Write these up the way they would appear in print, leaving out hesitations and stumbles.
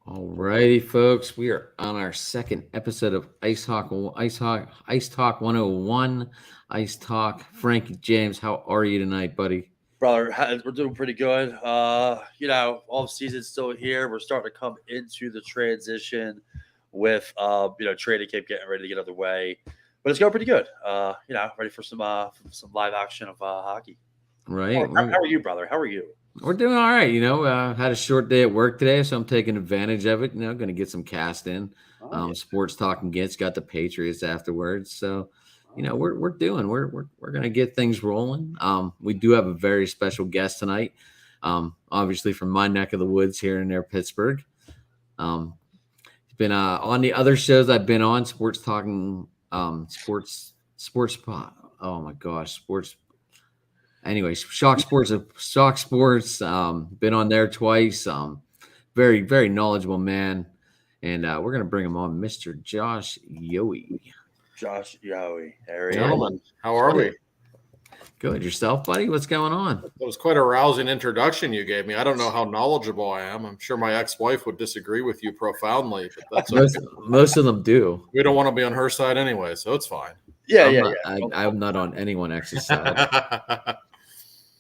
Alrighty, folks, we are on our second episode of Ice Talk 101. Ice Talk. Frankie James, how are you tonight, buddy? Brother, we're doing pretty good. Off season's still here. We're starting to come into the transition with training camp getting ready to get underway. But it's going pretty good. Ready for some live action of hockey. Right. How are you, brother? How are you? We're doing all right. Had a short day at work today, so I'm taking advantage of it. Going to get some cast in. Sports Talking Gets got the Patriots afterwards, so we're going to get things rolling. We do have a very special guest tonight. Obviously from my neck of the woods here in Pittsburgh. He's been on the other shows I've been on, Sports Talking, Sports. Oh my gosh, Sports. Anyways, Shock Sports, been on there twice. Very, very knowledgeable man. And we're going to bring him on, Mr. Josh Yohe. Josh Yohe. There he Gentlemen, how are we? Good. Yourself, buddy? What's going on? That was quite a rousing introduction you gave me. I don't know how knowledgeable I am. I'm sure my ex-wife would disagree with you profoundly, but that's okay. Most of them do. We don't want to be on her side anyway, so it's fine. I'm not on anyone else's side.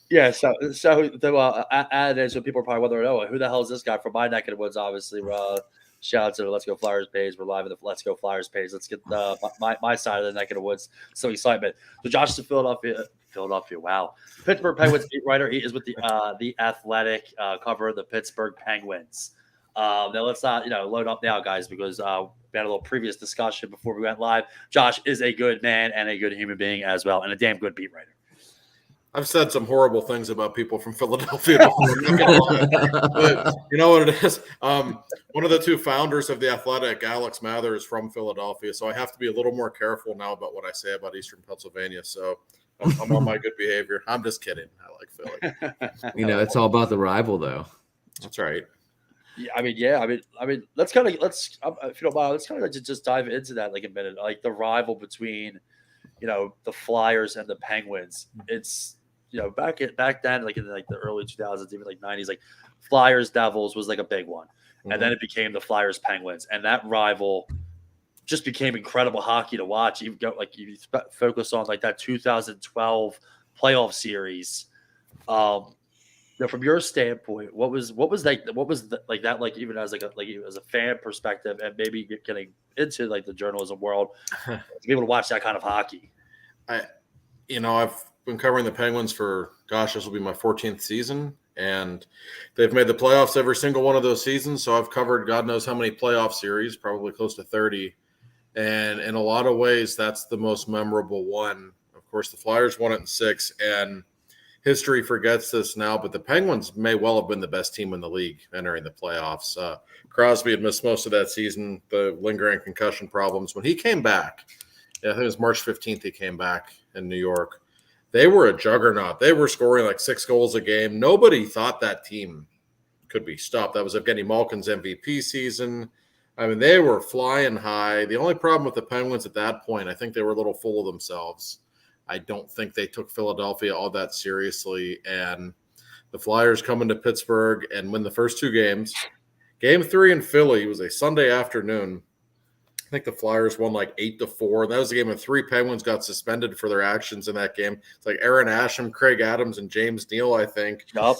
Yeah, so add in, so people are probably wondering, oh, who the hell is this guy from my neck of the woods? Obviously, shout out to the Let's Go Flyers page. We're live in the Let's Go Flyers page. Let's get my side of the neck of the woods. Some excitement. So Josh is in Philadelphia. Wow, Pittsburgh Penguins beat writer. He is with the Athletic cover of the Pittsburgh Penguins. Now let's not load up now, guys, because we had a little previous discussion before we went live. Josh is a good man and a good human being as well, and a damn good beat writer. I've said some horrible things about people from Philadelphia before. But you know what it is? One of the two founders of The Athletic, Alex Mather, is from Philadelphia, so I have to be a little more careful now about what I say about Eastern Pennsylvania. So I'm on my good behavior. I'm just kidding. I like Philly. It's all about the rival, though. That's right. Yeah, I mean, let's if you don't mind, let's kind of just dive into that like a minute. Like the rival between, the Flyers and the Penguins. It's back then, like in the early 2000s, even like 90s, like Flyers Devils was like a big one, and then it became the Flyers Penguins, and that rival just became incredible hockey to watch. You focus on like that 2012 playoff series. From your standpoint, what was that even as as a fan perspective, and maybe getting into like the journalism world to be able to watch that kind of hockey? I've been covering the Penguins for, this will be my 14th season, and they've made the playoffs every single one of those seasons. So I've covered God knows how many playoff series, probably close to 30. And in a lot of ways, that's the most memorable one. Of course, the Flyers won it in 6, and history forgets this now, but the Penguins may well have been the best team in the league entering the playoffs. Crosby had missed most of that season, the lingering concussion problems. When he came back, I think it was March 15th he came back in New York, they were a juggernaut. They were scoring like 6 goals a game. Nobody thought that team could be stopped. That was Evgeny Malkin's MVP season. I mean, they were flying high. The only problem with the Penguins at that point, I think they were a little full of themselves. I don't think they took Philadelphia all that seriously. And the Flyers come into Pittsburgh and win the first 2 games. Game 3 in Philly was a Sunday afternoon. I think the Flyers won like 8-4. That was the game when 3 Penguins got suspended for their actions in that game. It's like Aaron Asham, Craig Adams, and James Neal, I think. Yep.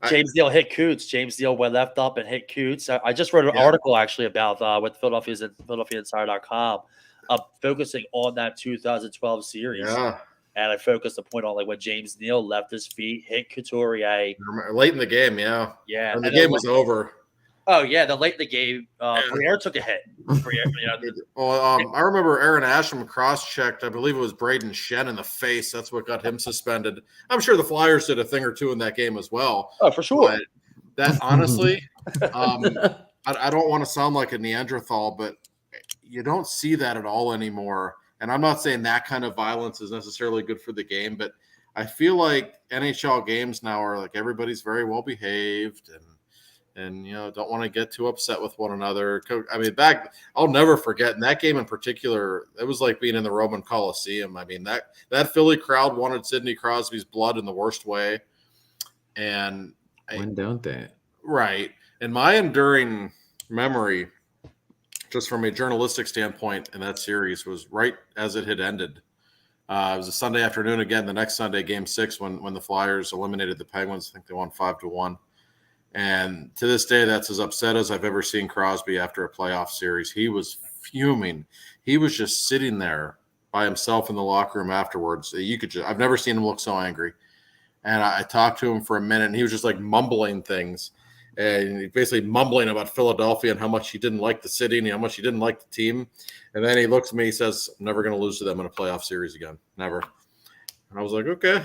James Neal hit Coots. James Neal went left up and hit Coots. I just wrote an article actually about with PhiladelphiaInsider.com, focusing on that 2012 series. Yeah. And I focused the point on like when James Neal left his feet, hit Couturier. Late in the game, yeah. Yeah. And the game was over. Oh, yeah, the late in the game, Briere took a hit. I remember Aaron Asham cross-checked, I believe it was Braden Shen in the face. That's what got him suspended. I'm sure the Flyers did a thing or two in that game as well. Oh, for sure. That honestly, I don't want to sound like a Neanderthal, but you don't see that at all anymore. And I'm not saying that kind of violence is necessarily good for the game, but I feel like NHL games now are like everybody's very well behaved and don't want to get too upset with one another. I mean, I'll never forget in that game in particular. It was like being in the Roman Coliseum. I mean, that Philly crowd wanted Sidney Crosby's blood in the worst way, and when don't they? Right. And my enduring memory, just from a journalistic standpoint in that series, was right as it had ended. It was a Sunday afternoon again. The next Sunday, Game 6, when the Flyers eliminated the Penguins. I think they won 5-1. And to this day, that's as upset as I've ever seen Crosby after a playoff series. He was fuming. He was just sitting there by himself in the locker room afterwards. I've never seen him look so angry. And I talked to him for a minute, and he was just like mumbling things. And basically mumbling about Philadelphia and how much he didn't like the city and how much he didn't like the team. And then he looks at me, he says, I'm never going to lose to them in a playoff series again. Never. And I was like, okay.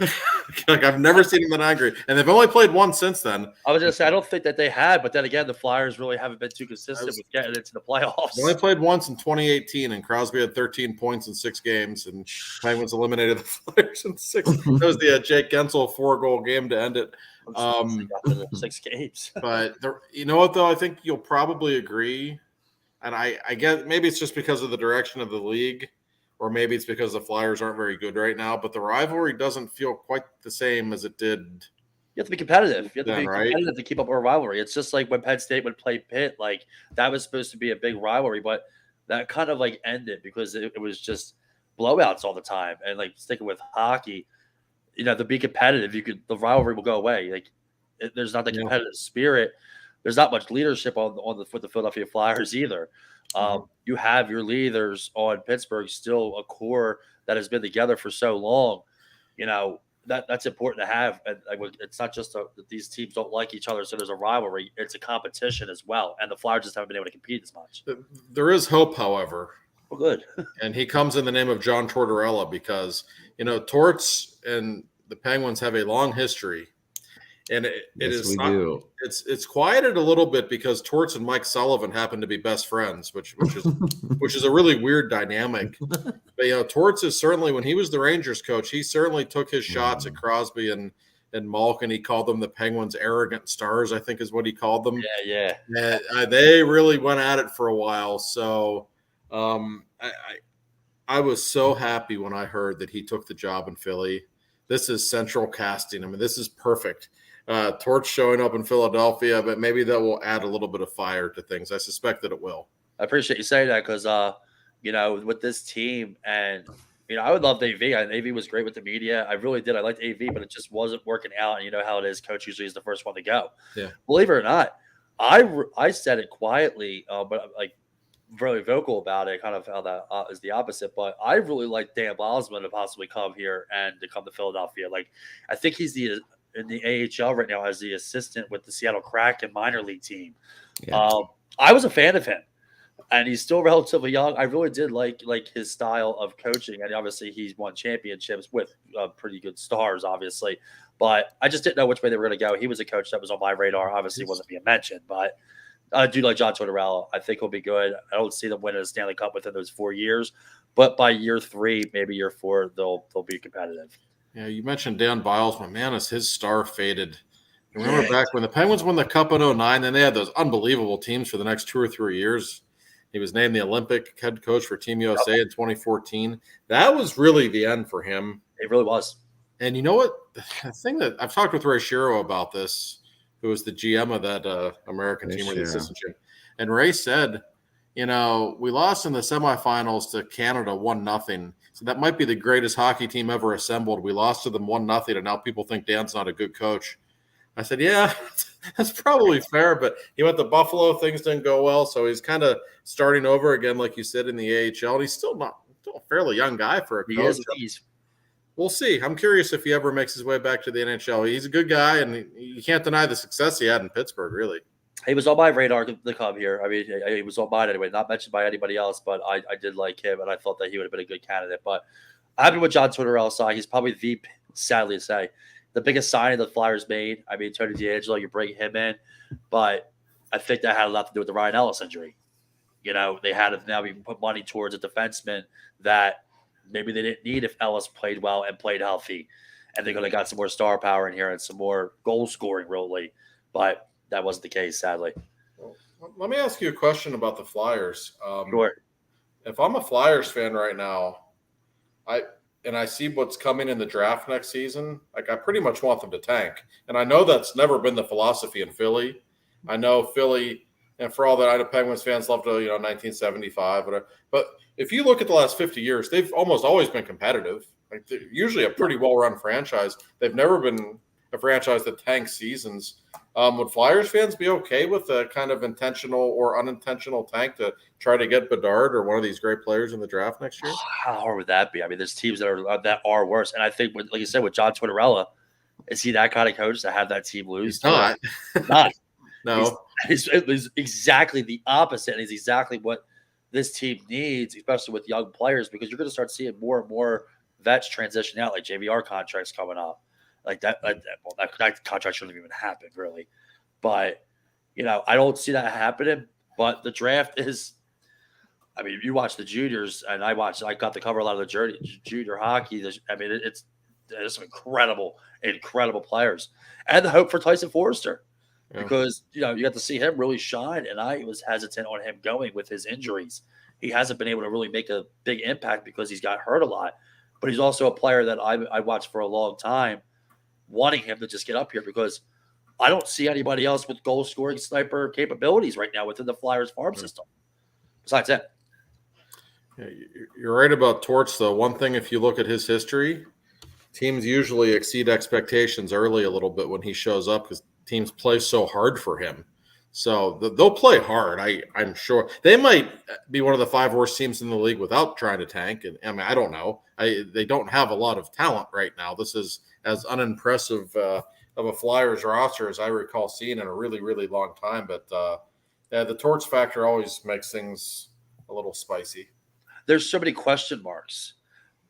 Like, I've never seen him that angry. And they've only played one since then. I was going to say, I don't think that they had, but then again, the Flyers really haven't been too consistent with getting into the playoffs. They only played once in 2018, and Crosby had 13 points in 6 games, and Penguins eliminated the Flyers in 6. That was the Jake Gensel 4-goal game to end it. 6 games. But you know what, though? I think you'll probably agree, and I guess maybe it's just because of the direction of the league, or maybe it's because the Flyers aren't very good right now, but the rivalry doesn't feel quite the same as it did. You have to be competitive. You have to be competitive to keep up a rivalry. It's just like when Penn State would play Pitt, like that was supposed to be a big rivalry, but that kind of like ended because it was just blowouts all the time. And like sticking with hockey, to be competitive, the rivalry will go away. Like there's not the competitive spirit. There's not much leadership with the Philadelphia Flyers either. You have your leaders on Pittsburgh, still a core that has been together for so long. That's important to have. And it's not just that these teams don't like each other, so there's a rivalry. It's a competition as well. And the Flyers just haven't been able to compete as much. There is hope, however. Well, good. And he comes in the name of John Tortorella because, Torts and the Penguins have a long history. And it's quieted a little bit because Torts and Mike Sullivan happen to be best friends, which is a really weird dynamic. But Torts is certainly, when he was the Rangers coach, he certainly took his shots at Crosby and Malkin. He called them the Penguins' arrogant stars, I think is what he called them. Yeah. And they really went at it for a while. So I was so happy when I heard that he took the job in Philly. This is central casting. I mean, this is perfect. Torch showing up in Philadelphia, but maybe that will add a little bit of fire to things. I suspect that it will. I appreciate you saying that because, with this team and, I would love AV. AV was great with the media. I really did. I liked AV, but it just wasn't working out. And you know how it is. Coach usually is the first one to go. Yeah. Believe it or not, I said it quietly, but like really vocal about it, kind of how that is the opposite. But I really like Dan Bosman to possibly come here and to come to Philadelphia. Like, I think he's in the AHL right now as the assistant with the Seattle Kraken minor league team. Yeah. I was a fan of him, and he's still relatively young. I really did like his style of coaching, and obviously he's won championships with pretty good stars, obviously. But I just didn't know which way they were going to go. He was a coach that was on my radar. Obviously, wasn't being mentioned, but I do like John Tortorella. I think he'll be good. I don't see them winning a Stanley Cup within those 4 years, but by year 3, maybe year 4, they'll be competitive. Yeah, you mentioned Dan Biles. Man, as his star faded. Remember back when the Penguins won the Cup in 2009, then they had those unbelievable teams for the next 2 or 3 years. He was named the Olympic head coach for Team USA in 2014. That was really the end for him. It really was. And you know what? The thing that I've talked with Ray Shero about this, who was the GM of that American team or the assistant GM. And Ray said, we lost in the semifinals to Canada 1-0. So that might be the greatest hockey team ever assembled. We lost to them 1-0, and now people think Dan's not a good coach. I said, yeah, that's probably fair, but he went to Buffalo. Things didn't go well, so he's kind of starting over again, like you said, in the AHL. And he's still a fairly young guy for a coach. We'll see. I'm curious if he ever makes his way back to the NHL. He's a good guy, and you can't deny the success he had in Pittsburgh, really. He was on my radar to come here. I mean, he was on mine anyway, not mentioned by anybody else, but I did like him, and I thought that he would have been a good candidate. But I'm happy with John Tortorella side. He's probably sadly to say, the biggest signing the Flyers made. I mean, Tony DeAngelo, you bring him in, but I think that had a lot to do with the Ryan Ellis injury. They had to now put money towards a defenseman that maybe they didn't need if Ellis played well and played healthy. And they're going to got some more star power in here and some more goal scoring, really. But that wasn't the case, sadly. Well, let me ask you a question about the Flyers. Sure. If I'm a Flyers fan right now, I see what's coming in the draft next season, like I pretty much want them to tank. And I know that's never been the philosophy in Philly. I know Philly, and for all that, I know Penguins fans love to, 1975, whatever. But if you look at the last 50 years, they've almost always been competitive. Like they're usually a pretty well-run franchise. They've never been a franchise that tanks seasons. Would Flyers fans be okay with a kind of intentional or unintentional tank to try to get Bedard or one of these great players in the draft next year? How hard would that be? I mean, there's teams that are worse. And I think, like you said, with John Tortorella, is he that kind of coach to have that team lose? He's not. Not. No. He's exactly the opposite. And he's exactly what this team needs, especially with young players, because you're going to start seeing more and more vets transition out, like JVR contracts coming up. Like that contract shouldn't even happen, really. But, I don't see that happening. But the draft is, I mean, you watch the juniors, and I got to cover a lot of the junior hockey. I mean, there's some incredible players. And the hope for Tyson Forrester. Yeah. Because, you got to see him really shine, and I was hesitant on him going with his injuries. He hasn't been able to really make a big impact because he's got hurt a lot. But he's also a player that I watched for a long time, wanting him to just get up here because I don't see anybody else with goal-scoring sniper capabilities right now within the Flyers farm system. Besides that. Yeah, you're right about Torts, though. One thing, if you look at his history, teams usually exceed expectations early a little bit when he shows up because teams play so hard for him. So they'll play hard. I'm sure they might be one of the 5 worst teams in the league without trying to tank. And I mean, I don't know. They don't have a lot of talent right now. This is as unimpressive of a Flyers roster as I recall seeing in a really, really long time. But the Torts factor always makes things a little spicy. There's so many question marks.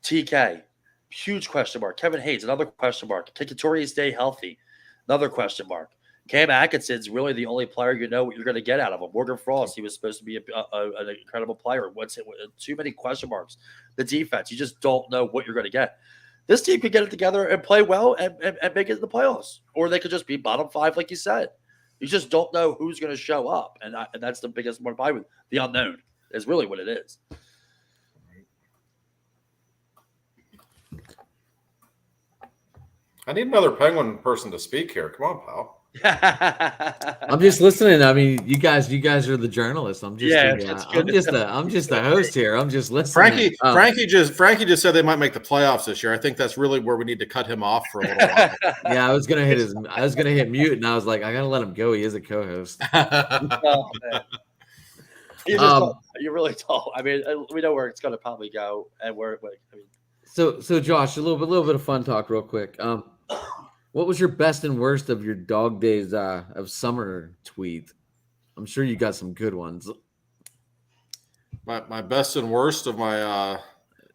TK, huge question mark. Kevin Hayes, another question mark. Can Couturier stay healthy? Another question mark. Cam Atkinson's really the only player you know what you're going to get out of him. Morgan Frost, he was supposed to be an incredible player. Too many question marks. The defense, you just don't know what you're going to get. This team could get it together and play well and make it in the playoffs. Or they could just be bottom 5, like you said. You just don't know who's going to show up. And that's the biggest one probably. The unknown is really what it is. I need another Penguin person to speak here. Come on, pal. I'm just listening. I mean, you guys are the journalists. I'm just the host here. I'm just listening. Frankie just said they might make the playoffs this year. I think that's really where we need to cut him off for a little while. Yeah, I was gonna hit mute, and I was like, I gotta let him go. He is a co-host. Oh, you really don't. I mean, we know where it's gonna probably go, and So Josh, a little bit of fun talk, real quick. What was your best and worst of your dog days of summer tweet? I'm sure you got some good ones. My best and worst of my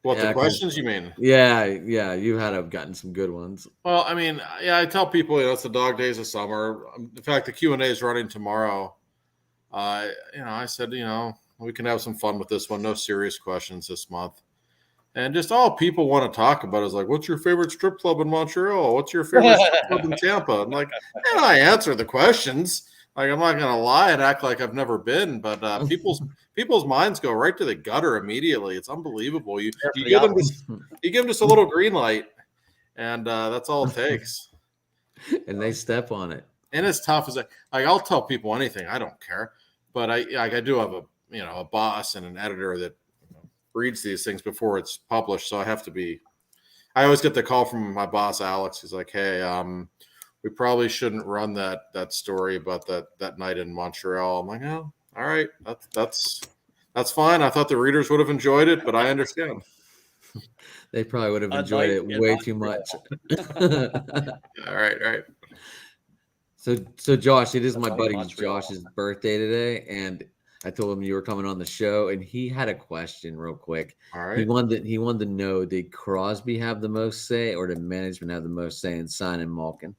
the questions you mean? Yeah, you had to have gotten some good ones. Well, I mean, yeah, I tell people it's the dog days of summer. In fact, the Q&A is running tomorrow. I said, we can have some fun with this one. No serious questions this month. And just all people want to talk about is like, what's your favorite strip club in Montreal? What's your favorite strip club in Tampa? I'm like, I answer the questions. Like, I'm not going to lie and act like I've never been. But people's minds go right to the gutter immediately. It's unbelievable. You give them just a little green light, and that's all it takes. And they step on it. And it's tough. I'll tell people anything. I don't care. But I do have a boss and an editor that reads these things before it's published. So I always get the call from my boss, Alex. He's like, hey, we probably shouldn't run that story about that night in Montreal. I'm like, oh, all right. That's fine. I thought the readers would have enjoyed it, but I understand. They probably would have enjoyed it way too much. All right. So Josh, it is my buddy Josh's birthday today. And I told him you were coming on the show, and he had a question real quick. All He right. wanted to know, did Crosby have the most say, or did management have the most say in signing Malkin?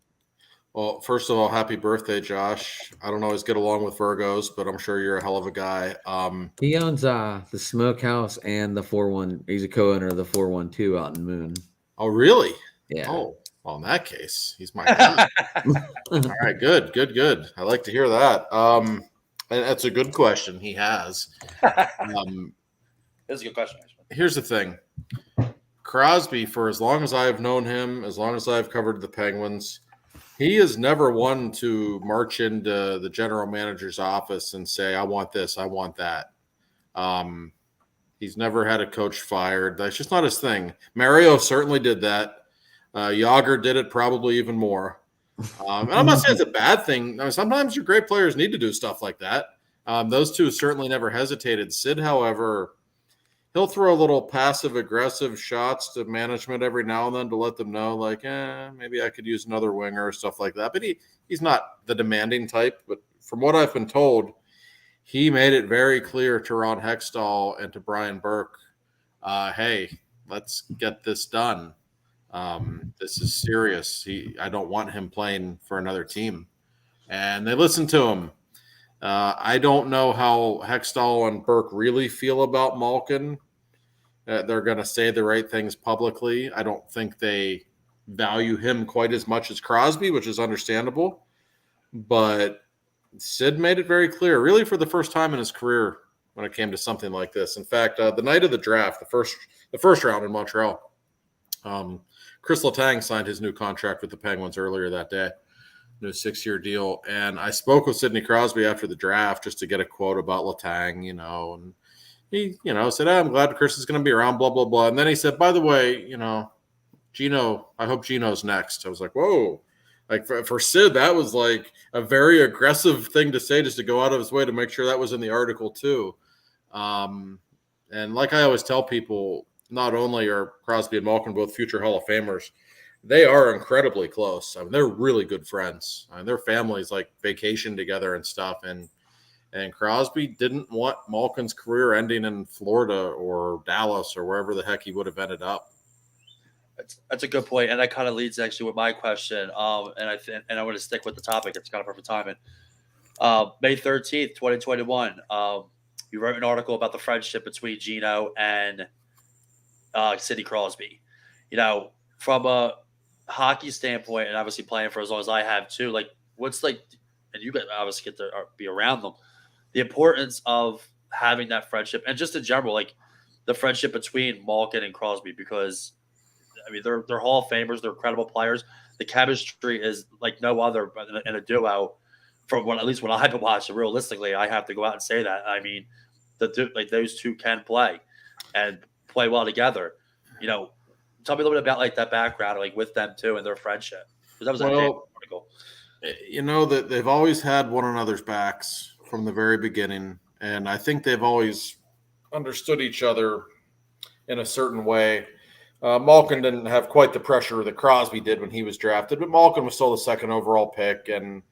Well, first of all, happy birthday, Josh. I don't always get along with Virgos, but I'm sure you're a hell of a guy. He owns the Smokehouse and the 4-1. He's a co-owner of the 412 out in Moon. Oh, really? Yeah. Oh, well, in that case, he's my guy. All right, good. I like to hear that. And that's a good question. He has. That's a good question, actually. Here's the thing. Crosby, for as long as I've known him, as long as I've covered the Penguins, he is never one to march into the general manager's office and say, I want this, I want that. He's never had a coach fired. That's just not his thing. Mario certainly did that. Yager did it probably even more. And I'm not saying it's a bad thing. I mean, sometimes your great players need to do stuff like that. Those two certainly never hesitated. Sid, however, he'll throw a little passive-aggressive shots to management every now and then to let them know, like, maybe I could use another winger or stuff like that. But he's not the demanding type. But from what I've been told, he made it very clear to Ron Hextall and to Brian Burke, hey, let's get this done. This is serious. I don't want him playing for another team. And they listened to him. I don't know how Hextall and Burke really feel about Malkin. They're going to say the right things publicly. I don't think they value him quite as much as Crosby, which is understandable. But Sid made it very clear, really for the first time in his career when it came to something like this. In fact, the night of the draft, the first round in Montreal, Chris Letang signed his new contract with the Penguins earlier that day, new 6-year deal. And I spoke with Sidney Crosby after the draft just to get a quote about Letang, and he, said, I'm glad Chris is going to be around, blah, blah, blah. And then he said, by the way, Gino, I hope Gino's next. I was like, whoa. Like for Sid, that was like a very aggressive thing to say, just to go out of his way to make sure that was in the article too. And like I always tell people, not only are Crosby and Malkin both future Hall of Famers, they are incredibly close. I mean, they're really good friends. I mean, their families like vacation together and stuff. And Crosby didn't want Malkin's career ending in Florida or Dallas or wherever the heck he would have ended up. That's a good point, and that kind of leads actually with my question. And I want to stick with the topic. It's kind of perfect timing. May 13th, 2021. You wrote an article about the friendship between Gino and Sidney Crosby. From a hockey standpoint, and obviously playing for as long as I have too. Like, what's like, and you guys obviously get to be around them. The importance of having that friendship, and just in general, like the friendship between Malkin and Crosby, because I mean, they're Hall of Famers. They're incredible players. The chemistry is like no other in a duo. From at least when I've been watching, realistically, I have to go out and say that. I mean, those two can play and play well together. Tell me a little bit about like that background, like with them too, and their friendship. Because that was an article. That they've always had one another's backs from the very beginning, and I think they've always understood each other in a certain way. Malkin didn't have quite the pressure that Crosby did when he was drafted, but Malkin was still the second overall pick and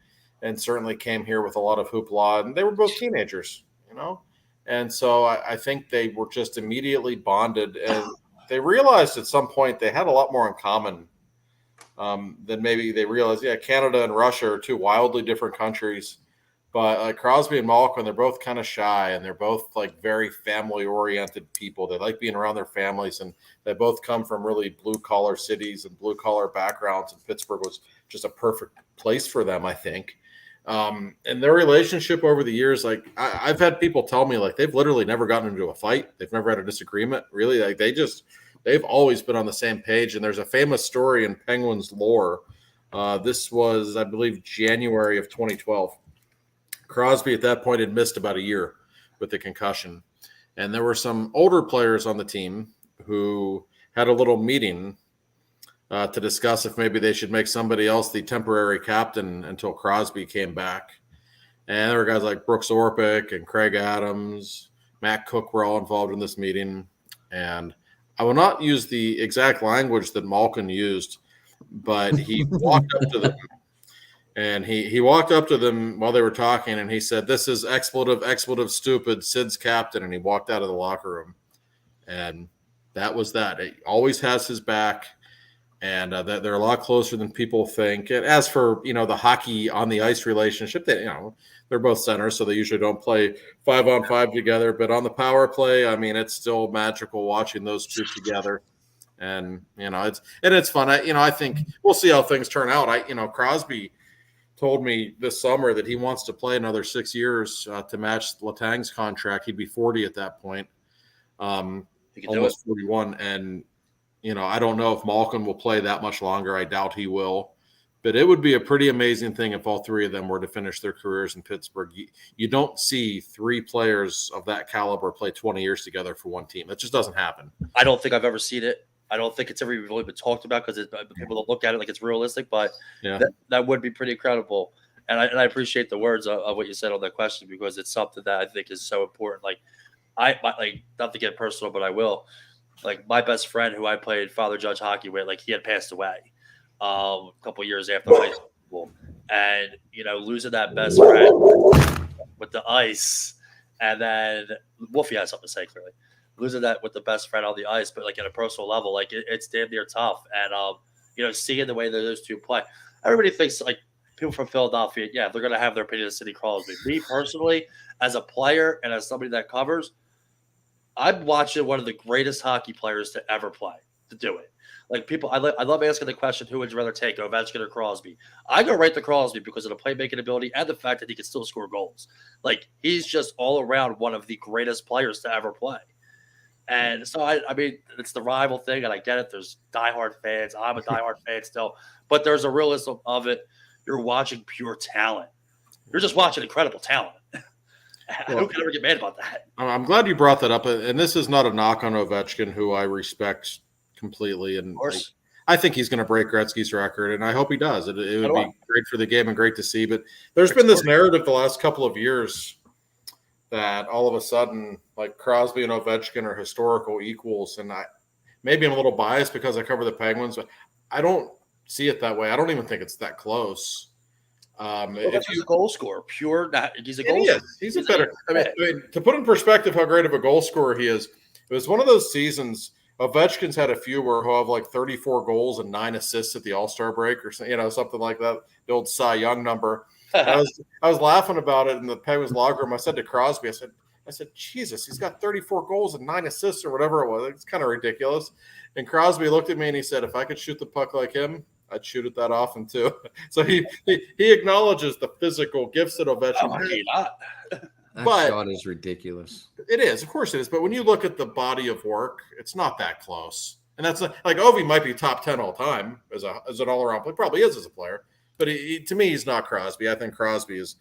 certainly came here with a lot of hoopla. And they were both teenagers, And so I think they were just immediately bonded. And they realized at some point they had a lot more in common than maybe they realized. Yeah, Canada and Russia are two wildly different countries. But Crosby and Malkin, they're both kind of shy, and they're both like very family-oriented people. They like being around their families, and they both come from really blue-collar cities and blue-collar backgrounds. And Pittsburgh was just a perfect place for them, I think. And their relationship over the years, like I've had people tell me, like they've literally never gotten into a fight. They've never had a disagreement. Really, like they've always been on the same page. And there's a famous story in Penguins lore. This was, I believe, January of 2012. Crosby at that point had missed about a year with the concussion. And there were some older players on the team who had a little meeting to discuss if maybe they should make somebody else the temporary captain until Crosby came back. And there were guys like Brooks Orpik and Craig Adams, Matt Cook were all involved in this meeting. And I will not use the exact language that Malkin used, but he walked up to them And he walked up to them while they were talking, and he said, "This is expletive, stupid. Sid's captain," and he walked out of the locker room. And that was that. It always has his back, and they're a lot closer than people think. And as for the hockey on the ice relationship, they're both centers, so they usually don't play 5-on-5 together. But on the power play, I mean, it's still magical watching those two together. And it's fun. I think we'll see how things turn out. Crosby told me this summer that he wants to play another 6 years to match Letang's contract. He'd be 40 at that point, almost 41. And, I don't know if Malkin will play that much longer. I doubt he will. But it would be a pretty amazing thing if all three of them were to finish their careers in Pittsburgh. You don't see three players of that caliber play 20 years together for one team. That just doesn't happen. I don't think I've ever seen it. I don't think it's ever really been talked about because people don't look at it like it's realistic, but that would be pretty incredible. And I appreciate the words of what you said on that question because it's something that I think is so important. Like not to get personal, but I will. Like my best friend who I played Father Judge hockey with, like he had passed away a couple years after high school, and losing that best friend with the ice, and then Wolfie has something to say clearly. Losing that with the best friend on the ice, but like at a personal level, like it's damn near tough. And seeing the way that those two play, everybody thinks like people from Philadelphia, they're gonna have their opinion of Sidney Crosby. Me personally, as a player and as somebody that covers, I'm watching one of the greatest hockey players to ever play to do it. Like people, I love asking the question, who would you rather take, Ovechkin or Crosby? I go right to Crosby because of the playmaking ability and the fact that he can still score goals. Like he's just all around one of the greatest players to ever play. And so, I mean, it's the rival thing, and I get it. There's diehard fans. I'm a diehard fan still. But there's a realism of it. You're watching pure talent. You're just watching incredible talent. Who can ever get mad about that? I'm glad you brought that up. And this is not a knock on Ovechkin, who I respect completely. And I think he's going to break Gretzky's record, and I hope he does. It would be great for the game and great to see. But there's been this narrative the last couple of years that all of a sudden, like Crosby and Ovechkin are historical equals. And maybe I'm a little biased because I cover the Penguins, but I don't see it that way. I don't even think it's that close. He's a goal scorer, he's a goal scorer. He's a better. I mean, to put in perspective how great of a goal scorer he is, it was one of those seasons. Ovechkin's had a few where he'll have like 34 goals and 9 assists at the All-Star break or something like that. The old Cy Young number. I was laughing about it in the Penguins locker room. I said to Crosby, I said, Jesus, he's got 34 goals and 9 assists or whatever it was. It's kind of ridiculous. And Crosby looked at me and he said, if I could shoot the puck like him, I'd shoot it that often too. So he acknowledges the physical gifts that Ovechkin has. That shot is ridiculous. It is, of course it is. But when you look at the body of work, it's not that close. And that's like Ovi might be top 10 all time as an all-around player. Probably is as a player. But to me, he's not Crosby. I think Crosby is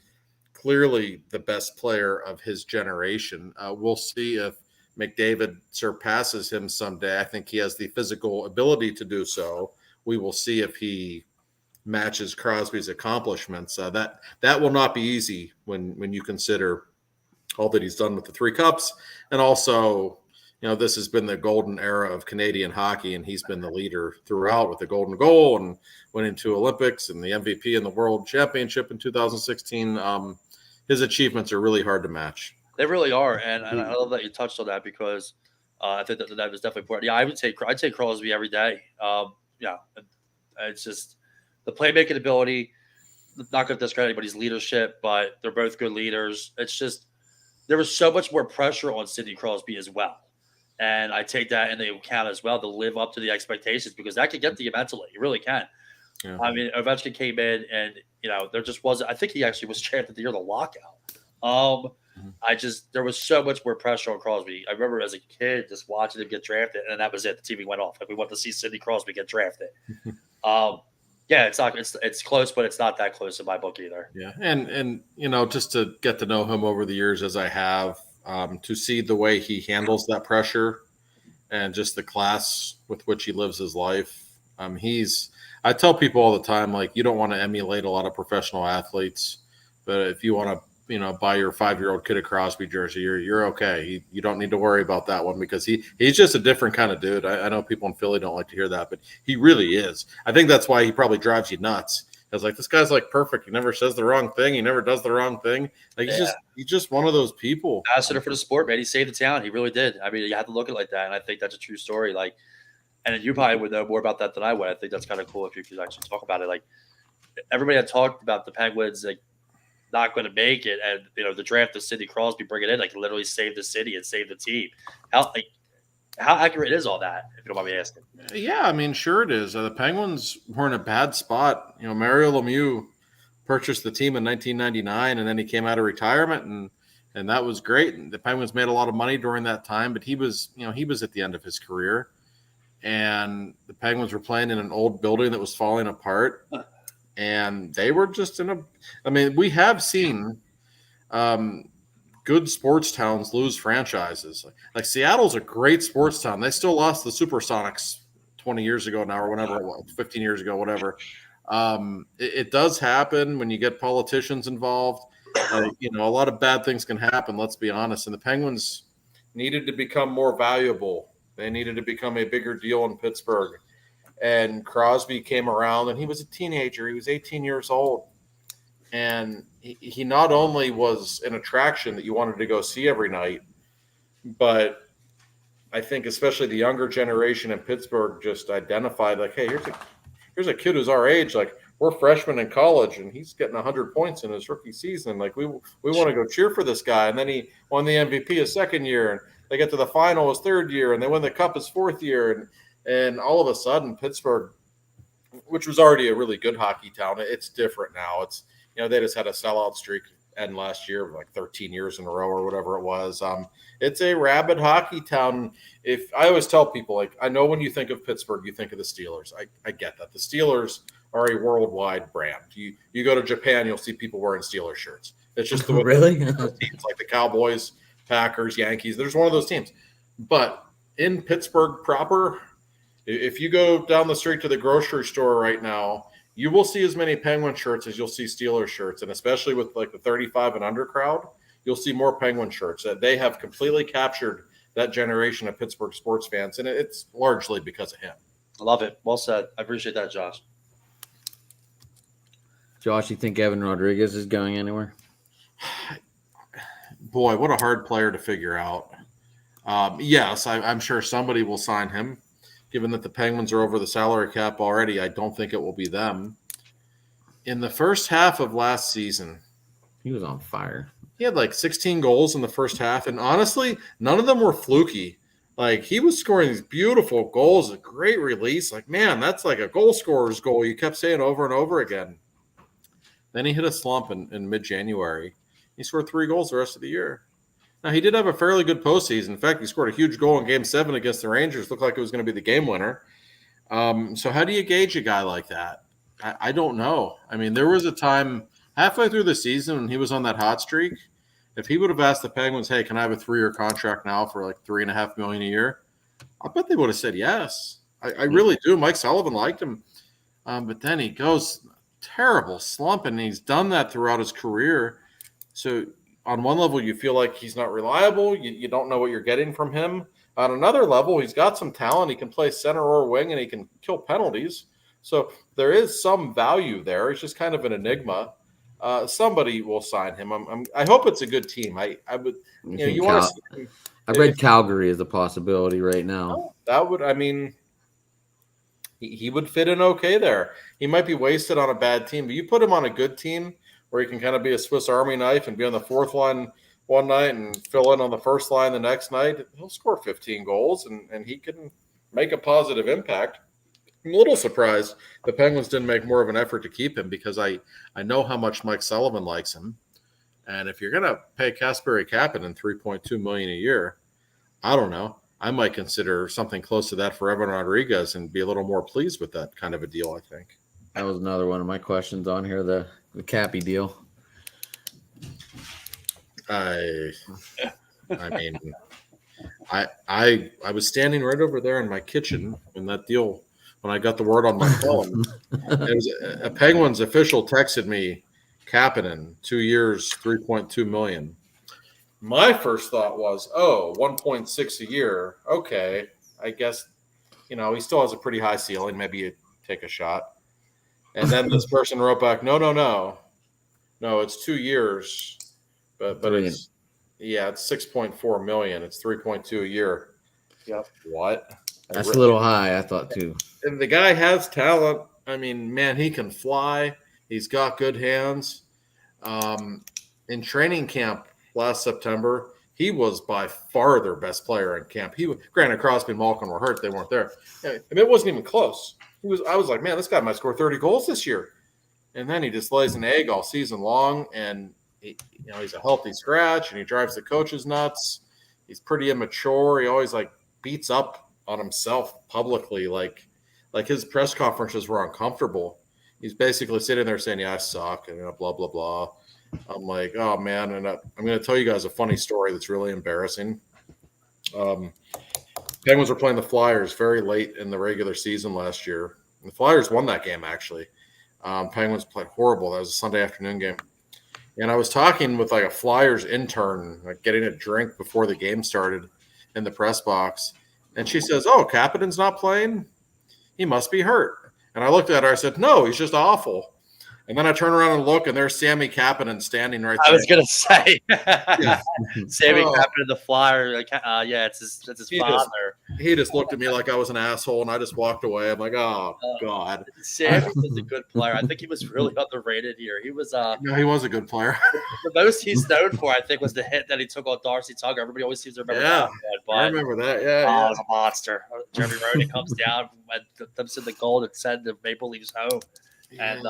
clearly the best player of his generation. We'll see if McDavid surpasses him someday. I think he has the physical ability to do so. We will see if he matches Crosby's accomplishments. That will not be easy when you consider all that he's done with the 3 cups. And also, this has been the golden era of Canadian hockey, and he's been the leader throughout with the golden goal and went into Olympics and the MVP in the World Championship in 2016. His achievements are really hard to match. They really are, and I love that you touched on that because I think that was definitely important. Yeah, I'd take Crosby every day. It's just the playmaking ability. Not going to discredit anybody's leadership, but they're both good leaders. It's just there was so much more pressure on Sidney Crosby as well. And I take that into account as well to live up to the expectations because that can get to you mentally. It really can. Yeah. I mean, Ovechkin came in and, there just wasn't – I think he actually was drafted the year of the lockout. There was so much more pressure on Crosby. I remember as a kid just watching him get drafted, and that was it. The TV went off. Like, we want to see Sidney Crosby get drafted. It's close, but it's not that close in my book either. Yeah, and just to get to know him over the years as I have, to see the way he handles that pressure and just the class with which he lives his life. I tell people all the time, like, you don't want to emulate a lot of professional athletes, but if you want to, buy your 5-year-old kid a Crosby jersey, you're okay. You don't need to worry about that one because he's just a different kind of dude. I know people in Philly don't like to hear that, but he really is. I think that's why he probably drives you nuts I was like, this guy's like perfect. He never says the wrong thing. He never does the wrong thing. Like he's just one of those people. Ambassador for the sport, man. He saved the town. He really did. I mean, you have to look at it like that, and I think that's a true story. Like, and you probably would know more about that than I would. I think that's kind of cool if you could actually talk about it. Like, everybody had talked about the Penguins like not going to make it, and the draft of Sidney Crosby bringing it in like literally saved the city and saved the team. How accurate is all that? If you don't mind me asking. Yeah, I mean, sure it is. The Penguins were in a bad spot. Mario Lemieux purchased the team in 1999, and then he came out of retirement, and that was great. And the Penguins made a lot of money during that time, but he was at the end of his career, and the Penguins were playing in an old building that was falling apart, and they were just we have seen good sports towns lose franchises. Like Seattle's a great sports town. They still lost the Supersonics 20 years ago now, or whatever it was, 15 years ago, whatever. It does happen when you get politicians involved. A lot of bad things can happen, let's be honest. And the Penguins needed to become more valuable. They needed to become a bigger deal in Pittsburgh. And Crosby came around, and he was a teenager. He was 18 years old. And he not only was an attraction that you wanted to go see every night, but I think especially the younger generation in Pittsburgh just identified like, hey, here's a kid who's our age. Like, we're freshmen in college, and he's getting 100 points in his rookie season. Like, we want to go cheer for this guy. And then he won the MVP his second year, and they get to the final his third year, and they win the cup his fourth year. And all of a sudden, Pittsburgh, which was already a really good hockey town, it's different now. It's they just had a sellout streak end last year, like 13 years in a row or whatever it was. It's a rabid hockey town. If I always tell people, like, I know when you think of Pittsburgh, you think of the Steelers. I get that. The Steelers are a worldwide brand. You go to Japan, you'll see people wearing Steelers shirts. It's just the way really teams like the Cowboys, Packers, Yankees. There's one of those teams. But in Pittsburgh proper, if you go down the street to the grocery store right now, you will see as many Penguin shirts as you'll see Steelers shirts. And especially with like the 35 and under crowd, you'll see more Penguin shirts. That they have completely captured that generation of Pittsburgh sports fans. And it's largely because of him. I love it. Well said. I appreciate that, Josh. Josh, you think Evan Rodriguez is going anywhere? Boy, what a hard player to figure out. Yes, I'm sure somebody will sign him. Given that the Penguins are over the salary cap already, I don't think it will be them. In the first half of last season, he was on fire. He had like 16 goals in the first half, and honestly, none of them were fluky. Like, he was scoring these beautiful goals, a great release. Like, man, that's like a goal scorer's goal. You kept saying over and over again. Then he hit a slump in mid-January. He scored 3 goals the rest of the year. Now, he did have a fairly good postseason. In fact, he scored a huge goal in Game 7 against the Rangers. Looked like it was going to be the game winner. So how do you gauge a guy like that? I don't know. I mean, there was a time halfway through the season when he was on that hot streak. If he would have asked the Penguins, hey, can I have a 3-year contract now for like $3.5 million a year? I bet they would have said yes. I really do. Mike Sullivan liked him. But then he goes terrible slump, and he's done that throughout his career. So on one level, you feel like he's not reliable. You don't know what you're getting from him. On another level, he's got some talent. He can play center or wing, and he can kill penalties. So there is some value there. It's just kind of an enigma. Somebody will sign him. I hope it's a good team. I would. You want to. I read Calgary as a possibility right now. That would. I mean, he would fit in okay there. He might be wasted on a bad team, but you put him on a good team where he can kind of be a Swiss Army knife and be on the fourth line one night and fill in on the first line the next night. He'll score 15 goals, and he can make a positive impact. I'm a little surprised the Penguins didn't make more of an effort to keep him, because I know how much Mike Sullivan likes him. And if you're going to pay Kasperi Kapanen $3.2 million a year, I don't know. I might consider something close to that for Evan Rodriguez and be a little more pleased with that kind of a deal, I think. That was another one of my questions on here, the Cappy deal. I mean, I was standing right over there in my kitchen when that deal, when I got the word on my phone. It was a Penguins official texted me, Kapanen, 2 years, $3.2 million. My first thought was, 1.6 a year. Okay, I guess, he still has a pretty high ceiling. Maybe you take a shot. And then this person wrote back, no, it's 2 years, but it's 6.4 million. It's 3.2 a year. Yep. What? That's a little high, I thought too. And the guy has talent. I mean, man, he can fly. He's got good hands. In training camp last September, he was by far their best player in camp. Granted, Crosby and Malkin were hurt; they weren't there. I mean, it wasn't even close. I was like, man, this guy might score 30 goals this year. And then he just lays an egg all season long, and he's a healthy scratch, and he drives the coaches nuts. He's pretty immature. He always beats up on himself publicly, like his press conferences were uncomfortable. He's basically sitting there saying, "Yeah, I suck," and blah blah blah. I'm like, oh man, and I'm going to tell you guys a funny story that's really embarrassing. Penguins were playing the Flyers very late in the regular season last year. The Flyers won that game, actually. Penguins played horrible. That was a Sunday afternoon game. And I was talking with a Flyers intern, getting a drink before the game started in the press box. And she says, "Oh, Kapanen's not playing? He must be hurt." And I looked at her. I said, "No, he's just awful." And then I turn around and look, and there's Sammy Kapanen standing right there. I was going to say. Sammy Kapanen, the Flyer. It's his father. He just looked at me like I was an asshole, and I just walked away. I'm like, oh, God. Sammy was a good player. I think he was really underrated here. He was no, he was a good player. The most he's known for, I think, was the hit that he took on Darcy Tugger. Everybody always seems to remember that. But, I remember that. Yeah. It was a monster. Jeremy Rooney comes down and dumps in the goal and send the Maple Leafs home. Yeah. And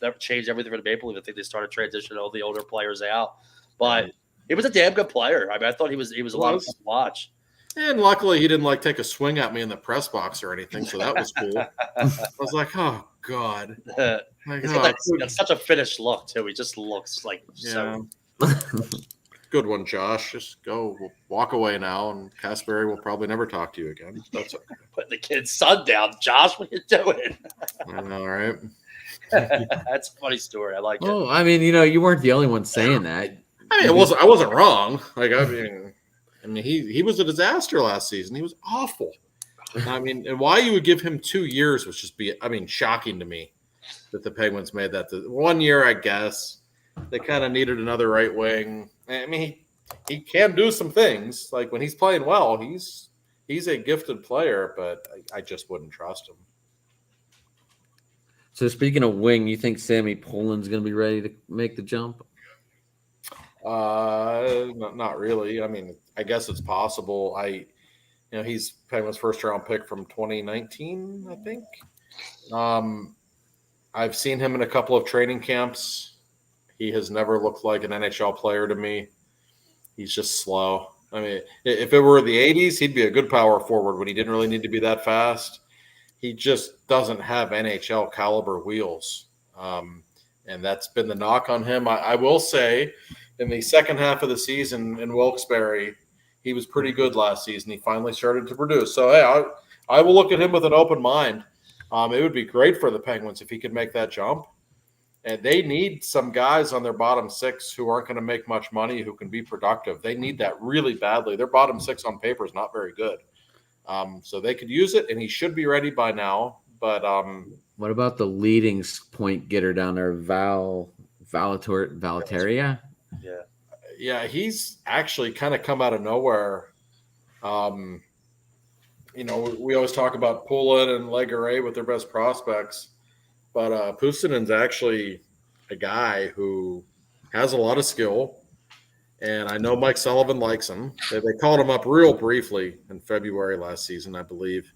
that changed everything for the Maple Leafs. I think they started transitioning all the older players out. But he was a damn good player. I mean, I thought he was a lot of fun to watch. And luckily, he didn't take a swing at me in the press box or anything, so that was cool. I was like, oh, God. That's such a finished look, too. He just looks like so. Good one, Josh. Just go. We'll walk away now, and Casperry will probably never talk to you again. That's okay. Putting the kid's son down. Josh, what are you doing? I know, right? That's a funny story. I like it. Oh, I mean, you weren't the only one saying that. I mean, I wasn't wrong. I mean, he was a disaster last season. He was awful. I mean, and why you would give him 2 years was just shocking to me that the Penguins made that. 1 year, I guess. They kind of needed another right wing. I mean, he can do some things. Like when he's playing well, he's a gifted player, but I just wouldn't trust him. So speaking of wing, you think Sammy Poland's going to be ready to make the jump? Not really. I mean, I guess it's possible. He's Penguins first round pick from 2019, I think. I've seen him in a couple of training camps. He has never looked like an NHL player to me. He's just slow. I mean, if it were the 80s, he'd be a good power forward when he didn't really need to be that fast. He just doesn't have NHL caliber wheels. And that's been the knock on him. I will say in the second half of the season in Wilkes-Barre, he was pretty good last season. He finally started to produce. So, hey, I will look at him with an open mind. It would be great for the Penguins if he could make that jump. And they need some guys on their bottom six who aren't going to make much money, who can be productive. They need that really badly. Their bottom six on paper is not very good. So they could use it, and he should be ready by now. But what about the leading point getter down there, Valteria? Yeah, he's actually kind of come out of nowhere. We always talk about Poulin and Legare with their best prospects, but Pustinen's actually a guy who has a lot of skill. And I know Mike Sullivan likes him. They called him up real briefly in February last season, I believe.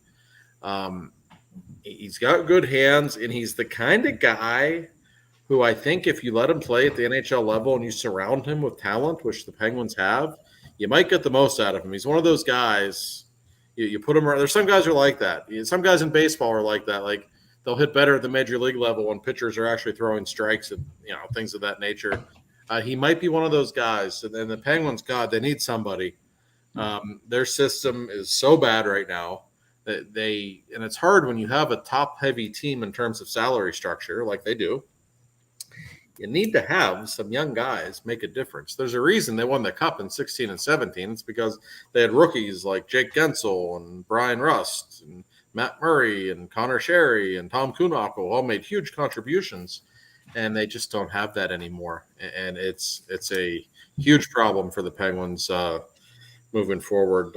He's got good hands, and he's the kind of guy who I think if you let him play at the NHL level and you surround him with talent, which the Penguins have, you might get the most out of him. He's one of those guys, you put him around. There's some guys who are like that. Some guys in baseball are like that. Like they'll hit better at the major league level when pitchers are actually throwing strikes and things of that nature. He might be one of those guys. And then the Penguins, God, they need somebody. Their system is so bad right now that and it's hard when you have a top-heavy team in terms of salary structure like they do. You need to have some young guys make a difference. There's a reason they won the Cup in 16 and 17. It's because they had rookies like Jake Gensel and Brian Rust and Matt Murray and Connor Sherry and Tom Kuhnhackl all made huge contributions, and they just don't have that anymore. And it's a huge problem for the Penguins moving forward.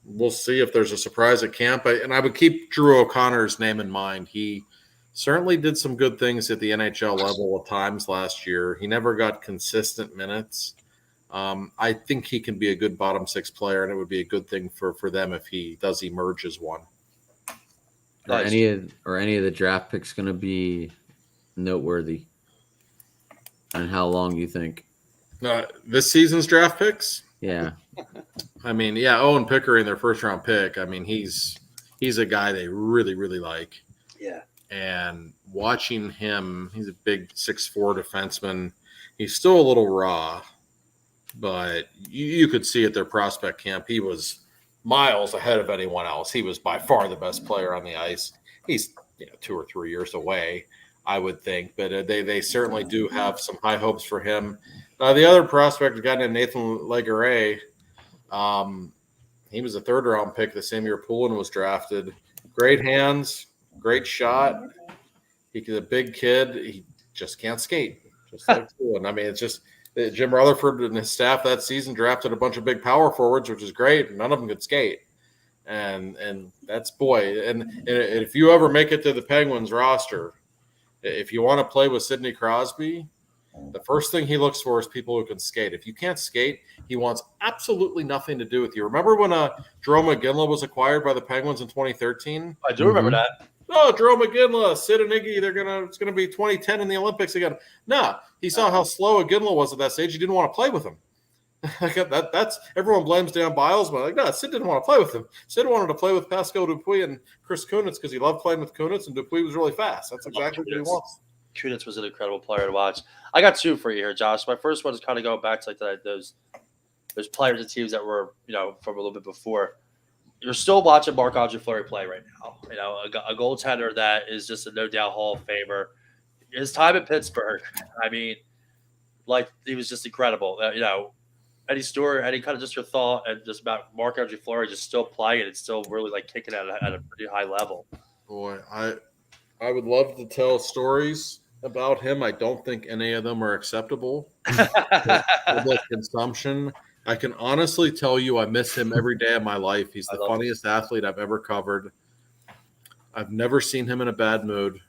We'll see if there's a surprise at camp. And I would keep Drew O'Connor's name in mind. He certainly did some good things at the NHL level at times last year. He never got consistent minutes. I think he can be a good bottom six player, and it would be a good thing for them if he does emerge as one. Nice. Are any of the draft picks going to be noteworthy? And how long you think? This season's draft picks? Yeah. I mean, yeah, Owen Pickering, their first round pick. I mean, he's a guy they really, really like. Yeah. And watching him, he's a big 6'4" defenseman. He's still a little raw, but you could see at their prospect camp, he was miles ahead of anyone else. He was by far the best player on the ice. He's 2 or 3 years away, I would think, but they certainly do have some high hopes for him. The other prospect, a guy named Nathan Legare, he was a third-round pick the same year Poulin was drafted. Great hands, great shot. He's a big kid. He just can't skate, just like Poulin. I mean, it's just Jim Rutherford and his staff that season drafted a bunch of big power forwards, which is great. And none of them could skate. And that's boy. And if you ever make it to the Penguins roster, if you want to play with Sidney Crosby, the first thing he looks for is people who can skate. If you can't skate, he wants absolutely nothing to do with you. Remember when Jerome McGinley was acquired by the Penguins in 2013? I do remember that. Oh, Jerome McGinley, Sid and Iggy, it's gonna be 2010 in the Olympics again. No, he saw how slow McGinley was at that stage. He didn't want to play with him. That's everyone blames Dan Biles, but no, Sid didn't want to play with him. Sid wanted to play with Pascal Dupuis and Chris Kunitz because he loved playing with Kunitz, and Dupuis was really fast. That's exactly what he wants. Kunitz was an incredible player to watch. I got two for you here, Josh. My first one is kind of going back to those players and teams that were from a little bit before. You're still watching Marc-Andre Fleury play right now. A goaltender that is just a no doubt Hall of Famer. His time in Pittsburgh, I mean, he was just incredible. Any story, any kind of just your thought and just about Marc-Andre Fleury just still playing and still really kicking at a pretty high level. Boy, I would love to tell stories about him. I don't think any of them are acceptable for public consumption. I can honestly tell you I miss him every day of my life. He's the funniest athlete I've ever covered. I've never seen him in a bad mood.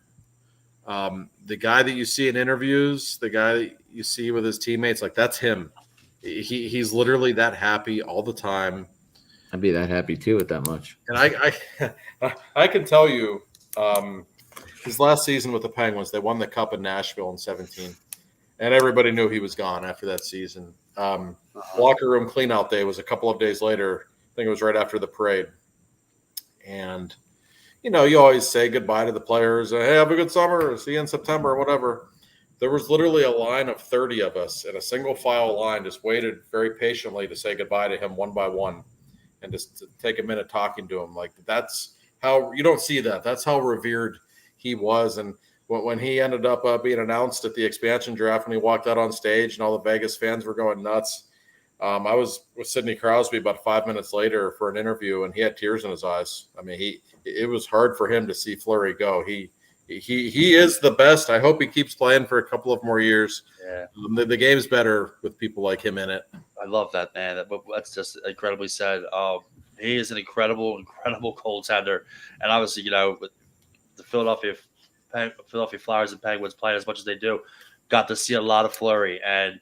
The guy that you see in interviews, the guy that you see with his teammates, that's him. He's literally that happy all the time. I'd be that happy too with that much. And I can tell you, his last season with the Penguins, they won the Cup in Nashville in 2017. And everybody knew he was gone after that season. Locker room cleanout day was a couple of days later. I think it was right after the parade. And, you always say goodbye to the players. Hey, have a good summer. See you in September, whatever. There was literally a line of 30 of us in a single file line, just waited very patiently to say goodbye to him one by one and just to take a minute talking to him. That's how you don't see that. That's how revered he was. And when he ended up being announced at the expansion draft, when he walked out on stage and all the Vegas fans were going nuts, I was with Sidney Crosby about 5 minutes later for an interview, and he had tears in his eyes. I mean, it was hard for him to see Fleury go. He is the best. I hope he keeps playing for a couple of more years. Yeah, the game's better with people like him in it. I love that, man. That's just incredibly said. He is an incredible goaltender, and obviously, with the Philadelphia Flyers and Penguins playing as much as they do, got to see a lot of Fleury. And,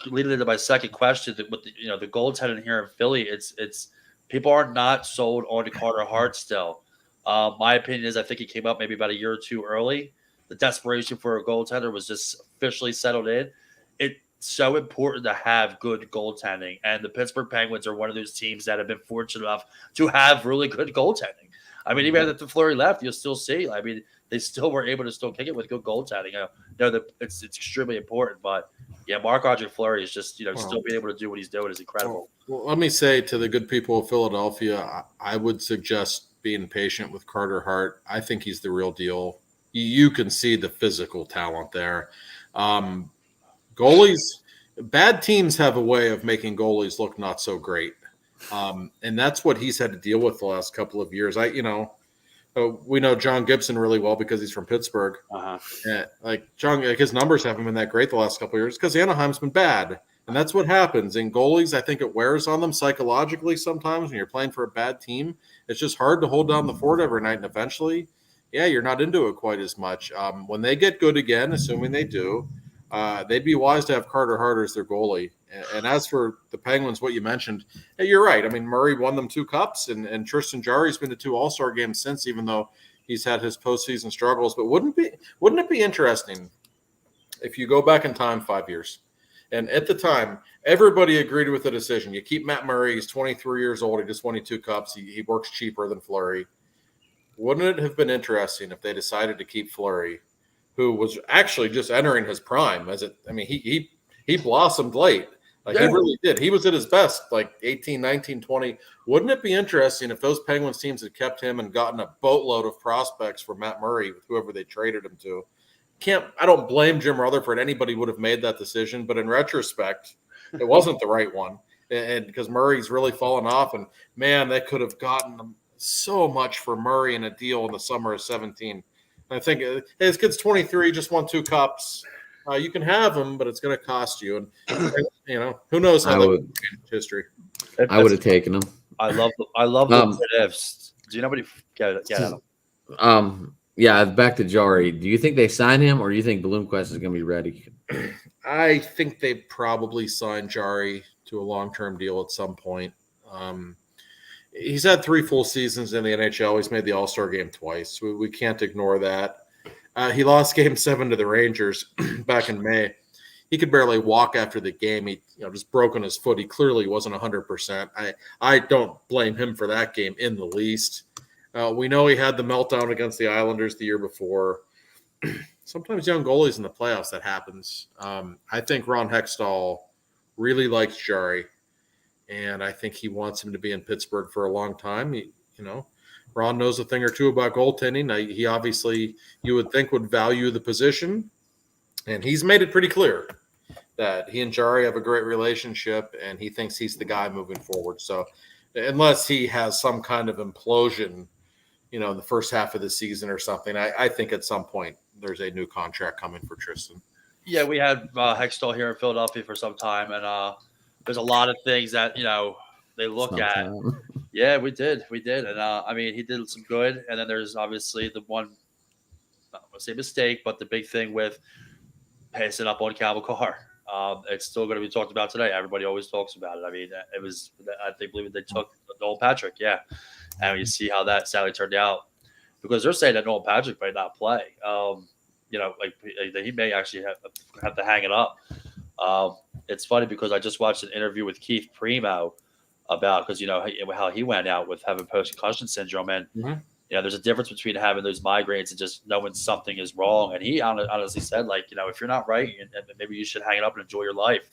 leading into my second question, with the goaltending here in Philly, it's people are not sold on Carter Hart still. My opinion is I think he came up maybe about a year or two early. The desperation for a goaltender was just officially settled in. It's so important to have good goaltending, and the Pittsburgh Penguins are one of those teams that have been fortunate enough to have really good goaltending. I mean, even after Fleury left, you'll still see. I mean, they still were able to still kick it with good goaltending. I know that it's extremely important, but yeah, Marc-Andre Fleury is just still being able to do what he's doing is incredible. Well, let me say to the good people of Philadelphia, I would suggest being patient with Carter Hart. I think he's the real deal. You can see the physical talent there. Goalies, bad teams have a way of making goalies look not so great. And that's what he's had to deal with the last couple of years. We know John Gibson really well because he's from Pittsburgh. And his numbers haven't been that great the last couple of years because Anaheim's been bad. And that's what happens. In goalies, I think it wears on them psychologically sometimes when you're playing for a bad team. It's just hard to hold down the fort every night. And eventually, you're not into it quite as much. When they get good again, assuming they do, they'd be wise to have Carter Hart as their goalie. And as for the Penguins, what you mentioned, you're right. I mean, Murray won them 2 cups, and Tristan Jarry's been to 2 All-Star games since, even though he's had his postseason struggles. But wouldn't it be interesting if you go back in time 5 years? And at the time, everybody agreed with the decision. You keep Matt Murray. He's 23 years old. He just won 2 cups. He works cheaper than Fleury. Wouldn't it have been interesting if they decided to keep Fleury, who was actually just entering his prime? He blossomed late. He really did. He was at his best, 18, 19, 20. Wouldn't it be interesting if those Penguins teams had kept him and gotten a boatload of prospects for Matt Murray with whoever they traded him to? I don't blame Jim Rutherford. Anybody would have made that decision, but in retrospect, it wasn't the right one. And because Murray's really fallen off, and man, they could have gotten so much for Murray in a deal in the summer of 17. And I think, hey, this kid's 23, just won 2 cups. You can have him, but it's going to cost you. And who knows how that would change history. I would have taken him. I love the what ifs. Do you know anybody get him? Yeah, back to Jarry. Do you think they sign him, or do you think Bloomquist is going to be ready? I think they probably sign Jarry to a long-term deal at some point. He's had 3 full seasons in the NHL. He's made the All-Star game twice. We can't ignore that. He lost Game 7 to the Rangers back in May. He could barely walk after the game. He just broke on his foot. He clearly wasn't 100%. I don't blame him for that game in the least. We know he had the meltdown against the Islanders the year before. Sometimes young goalies in the playoffs, that happens. I think Ron Hextall really likes Jarry, and I think he wants him to be in Pittsburgh for a long time. Ron knows a thing or two about goaltending. He obviously, you would think, would value the position, and he's made it pretty clear that he and Jarry have a great relationship, and he thinks he's the guy moving forward. So unless he has some kind of implosion, in the first half of the season or something, I think at some point there's a new contract coming for Tristan. Yeah, we had Hextall here in Philadelphia for some time, and there's a lot of things that they look at. Yeah, we did, and he did some good, and then there's obviously the one, I don't want to say mistake, but the big thing with passing up on Cable Carr. It's still going to be talked about today. Everybody always talks about it. I believe they took Noel Patrick, and you see how that sadly turned out, because they're saying that Noel Patrick may not play. He may actually have to hang it up. It's funny because I just watched an interview with Keith Primo about, because how he went out with having post-concussion syndrome, and there's a difference between having those migraines and just knowing something is wrong. And he honestly said, if you're not right, maybe you should hang it up and enjoy your life.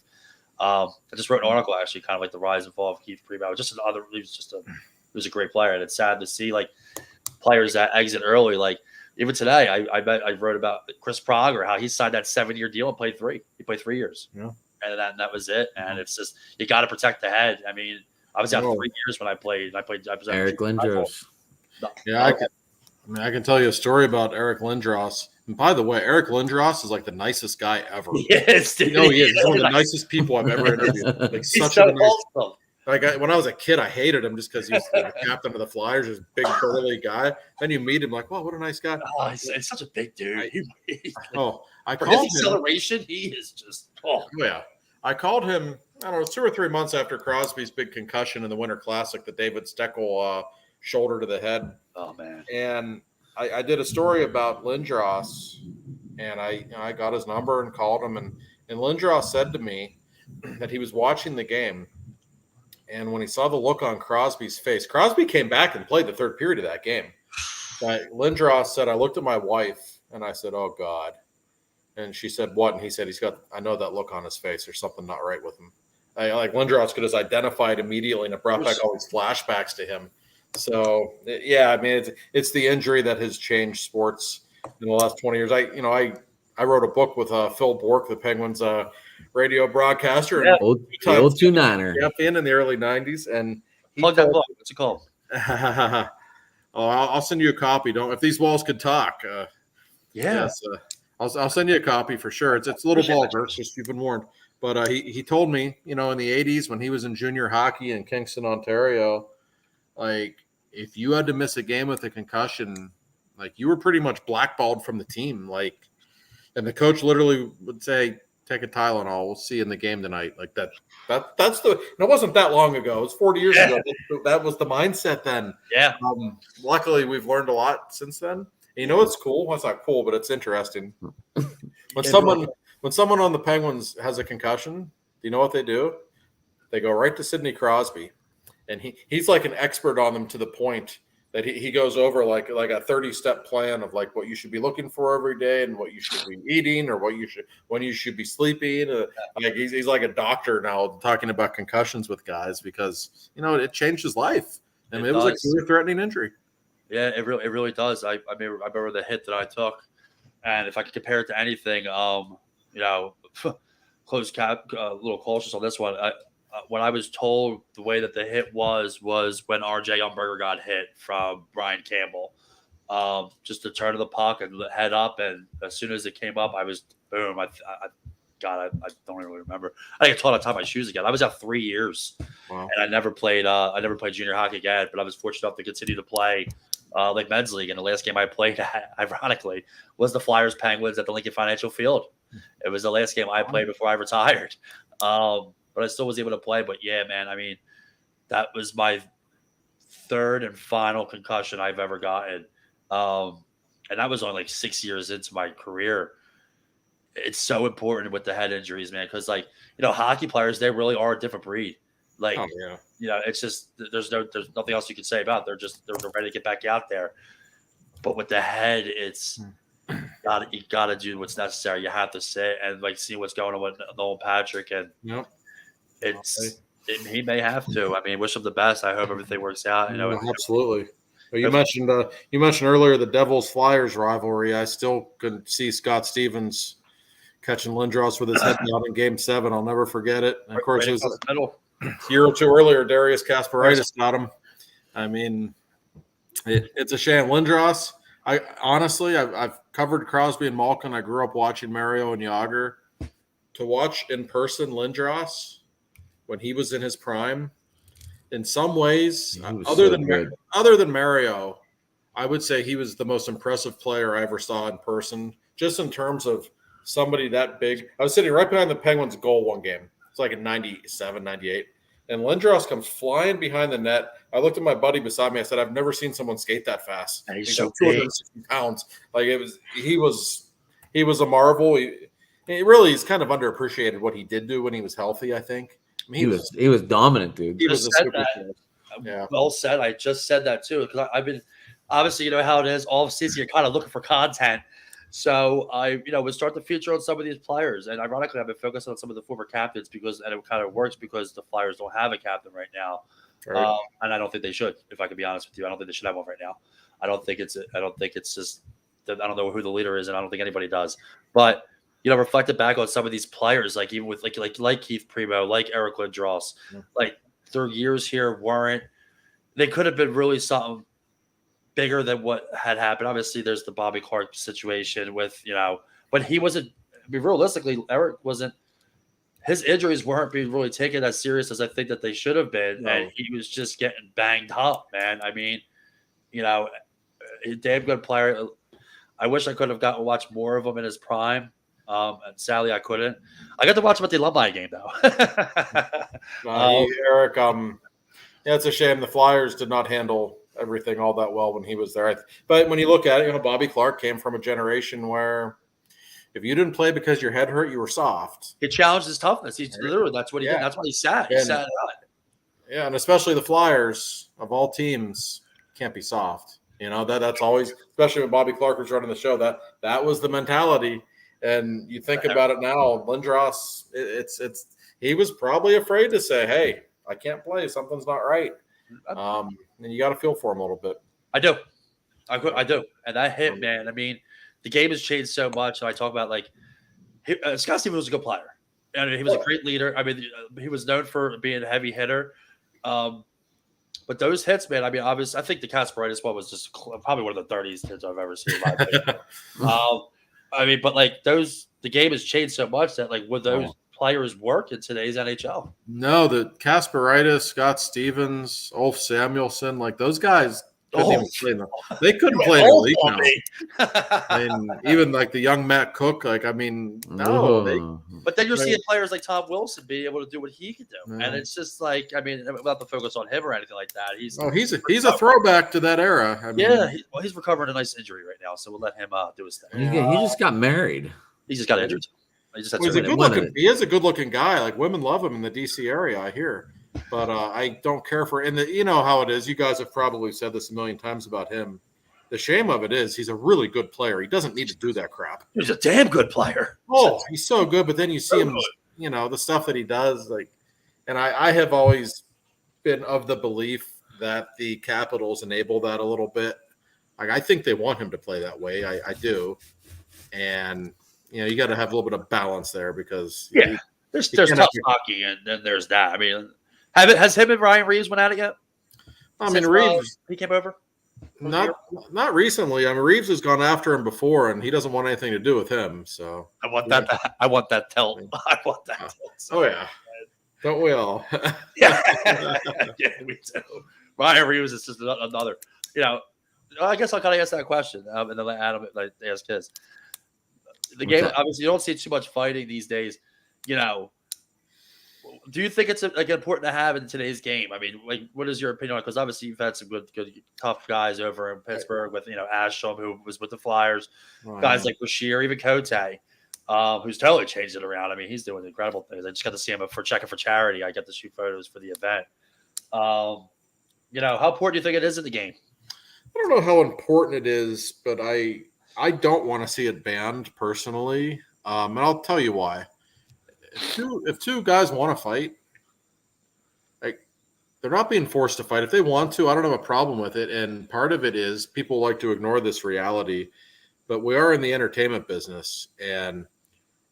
I just wrote an article actually, kind of like the rise and fall of Keith Primo. He was a great player, and it's sad to see players that exit early. Even today, I wrote about Chris Pronger, how he signed that 7-year deal and played 3. He played 3 years, and that was it. And it's just, you got to protect the head. I was out 3 years when I played. I was Eric Lindros. Yeah, I can tell you a story about Eric Lindros. And by the way, Eric Lindros is the nicest guy ever. Yes, dude. He is. He's one of the nicest people I've ever interviewed. He's so awesome. When I was a kid, I hated him just because he's the captain of the Flyers, this big burly guy. Then you meet him, wow, what a nice guy. Oh, he's such a big dude. I for called his acceleration, he is just. Oh yeah, I called him. I don't know, 2 or 3 months after Crosby's big concussion in the Winter Classic, the David Steckel shoulder to the head. Oh man! And I did a story about Lindros, and I got his number and called him, and Lindros said to me that he was watching the game. And when he saw the look on Crosby's face, Crosby came back and played the 3rd period of that game. Lindros said, I looked at my wife and I said, oh God. And she said, what? And he said, I know that look on his face. There's something not right with him. Lindros could have identified immediately, and it brought back all these flashbacks to him. So yeah, it's the injury that has changed sports in the last 20 years. I wrote a book with Phil Bork, the Penguins radio broadcaster, old 2-9er champion in the early 90s, and Plug that book. What's it called? I'll send you a copy. Don't if these walls could talk. Yes, I'll send you a copy for sure. It's a little vulgar, just you've been warned. But he told me, in the 80s when he was in junior hockey in Kingston, Ontario, like if you had to miss a game with a concussion, like you were pretty much blackballed from the team. Like, and the coach literally would say, "Take a Tylenol. We'll see you in the game tonight." Like that. That's the. And it wasn't that long ago. It was 40 years ago. That was the mindset then. Yeah. Luckily, we've learned a lot since then. And what's cool? Well, it's not cool, but it's interesting. When someone on the Penguins has a concussion, do you know what they do? They go right to Sidney Crosby, and he's like an expert on them to the point that he goes over like a 30-step plan of like what you should be looking for every day and what you should be eating or when you should be sleeping. Like he's like a doctor now talking about concussions with guys because it changed his life. I mean, it was a career-threatening injury. Yeah, it really does. I remember the hit that I took, and if I could compare it to anything, close cap, a little cautious on this one. When I was told the way that the hit was when R.J. Umberger got hit from Brian Campbell. Just the turn of the puck and head up, and as soon as it came up, I was boom. I don't even remember. I think I tore on top of my shoes again. I was out 3 years, and I never played junior hockey again. But I was fortunate enough to continue to play like men's league. And the last game I played, ironically, was the Flyers Penguins at the Lincoln Financial Field. It was the last game I played before I retired. But I still was able to play. But yeah, man, I mean, that was my third and final concussion I've ever gotten. And that was only like 6 years into my career. It's so important with the head injuries, man, because hockey players, they really are a different breed. It's just there's nothing else you can say about it. They're ready to get back out there. But with the head, it's you gotta do what's necessary. You have to sit and see what's going on with Nolan Patrick, and he may have to. I mean, wish him the best. I hope everything works out. Absolutely. Well, you mentioned earlier the Devils Flyers rivalry. I still can see Scott Stevens catching Lindros with his head down in Game 7. I'll never forget it. And of course, it was a year or two earlier. Darius Kasparaitis got him. I mean, it's a shame. Lindros. I've covered Crosby and Malkin. I grew up watching Mario and Yager. To watch in person Lindros when he was in his prime, in some ways, other than Mario, I would say he was the most impressive player I ever saw in person. Just in terms of somebody that big. I was sitting right behind the Penguins goal one game. It's like in 97, 98. And Lindros comes flying behind the net. I looked at my buddy beside me. I said, I've never seen someone skate that fast. And he's so 260 pounds. He was a marvel. He really is kind of underappreciated what he did do when he was healthy, I think. I mean, he was dominant, dude. He was a superstar. Yeah. Well said. I just said that too, because I've been obviously, how it is. All of season, you're kind of looking for content. So I, would start to feature on some of these players, and ironically, I've been focused on some of the former captains and it kind of works because the Flyers don't have a captain right now, right. And I don't think they should. If I could be honest with you, I don't think they should have one right now. I don't think it's just. I don't know who the leader is, and I don't think anybody does. But reflected back on some of these players, like even with like Keith Primo, like Eric Lindros, their years here they could have been really something bigger than what had happened. Obviously, there's the Bobby Clark situation with, but he wasn't. I mean, realistically, Eric wasn't. His injuries weren't being really taken as serious as I think that they should have been, and he was just getting banged up, man. I mean, a damn good player. I wish I could have gotten to watch more of him in his prime. And sadly, I couldn't. I got to watch him at the alumni game, though. Eric, it's a shame the Flyers did not handle everything all that well when he was there. But when you look at it, Bobby Clark came from a generation where if you didn't play because your head hurt, you were soft. He challenged his toughness. That's what he did. That's why he sat. He sat out. Yeah, and especially the Flyers of all teams can't be soft. That's always, especially when Bobby Clark was running the show. That was the mentality. And you think about it now, Lindros, he was probably afraid to say, "Hey, I can't play. Something's not right." And you got to feel for him a little bit. I do, and that hit, man. I mean, the game has changed so much. And I talk about Scott Stevens was a good player, and he was a great leader. I mean, he was known for being a heavy hitter. But those hits, man. I mean, obviously, I think the Kasperitis one was just probably one of the 30s hits I've ever seen. In my opinion. I mean, but like the game has changed so much that like would those players work in today's NHL? No, the Kasperitis, Scott Stevens, Ulf Samuelson, like those guys couldn't even play they couldn't play in the league now. And even like the young Matt Cook, like I mean, no. But then you're seeing players like Tom Wilson be able to do what he could do, and it's just like I mean, without the focus on him or anything like that, he's a throwback to that era. I mean, he's recovering a nice injury right now, so we'll let him do his thing. He just got married. He just got injured. He just had he is a good-looking guy. Like women love him in the DC area, I hear. But I don't care for you know how it is. You guys have probably said this a million times about him. The shame of it is he's a really good player. He doesn't need to do that crap. He's a damn good player. Oh, he's so good. But then you see him, you know, the stuff that he does. Like, and I have always been of the belief that the Capitals enable that a little bit. Like, I think they want him to play that way. I do. And, you know, you got to have a little bit of balance there because there's tough hockey and then there's that. I mean, has him and Ryan Reeves went at it yet? I mean, Reeves he came over. Not recently. I mean, Reeves has gone after him before, and he doesn't want anything to do with him. So I want that. I want that tilt. I want that tilt. So yeah, don't we all? Yeah, we do. Ryan Reeves is just another. You know, I guess I'll kind of ask that question, and then let Adam like ask his. The game, obviously, you don't see too much fighting these days. You know. Do you think it's like important to have in today's game? I mean, like, what is your opinion on it? Because obviously you've had some good, tough guys over in Pittsburgh with, you know, Ashholm, who was with the Flyers, guys like Bashir, even Cote, who's totally changed it around. I mean, he's doing incredible things. I just got to see him for checking for charity. I got to shoot photos for the event. You know, how important do you think it is in the game? I don't know how important it is, but I don't want to see it banned personally, and I'll tell you why. If two guys want to fight, like they're not being forced to fight. If they want to, I don't have a problem with it. And part of it is people like to ignore this reality, but we are in the entertainment business. And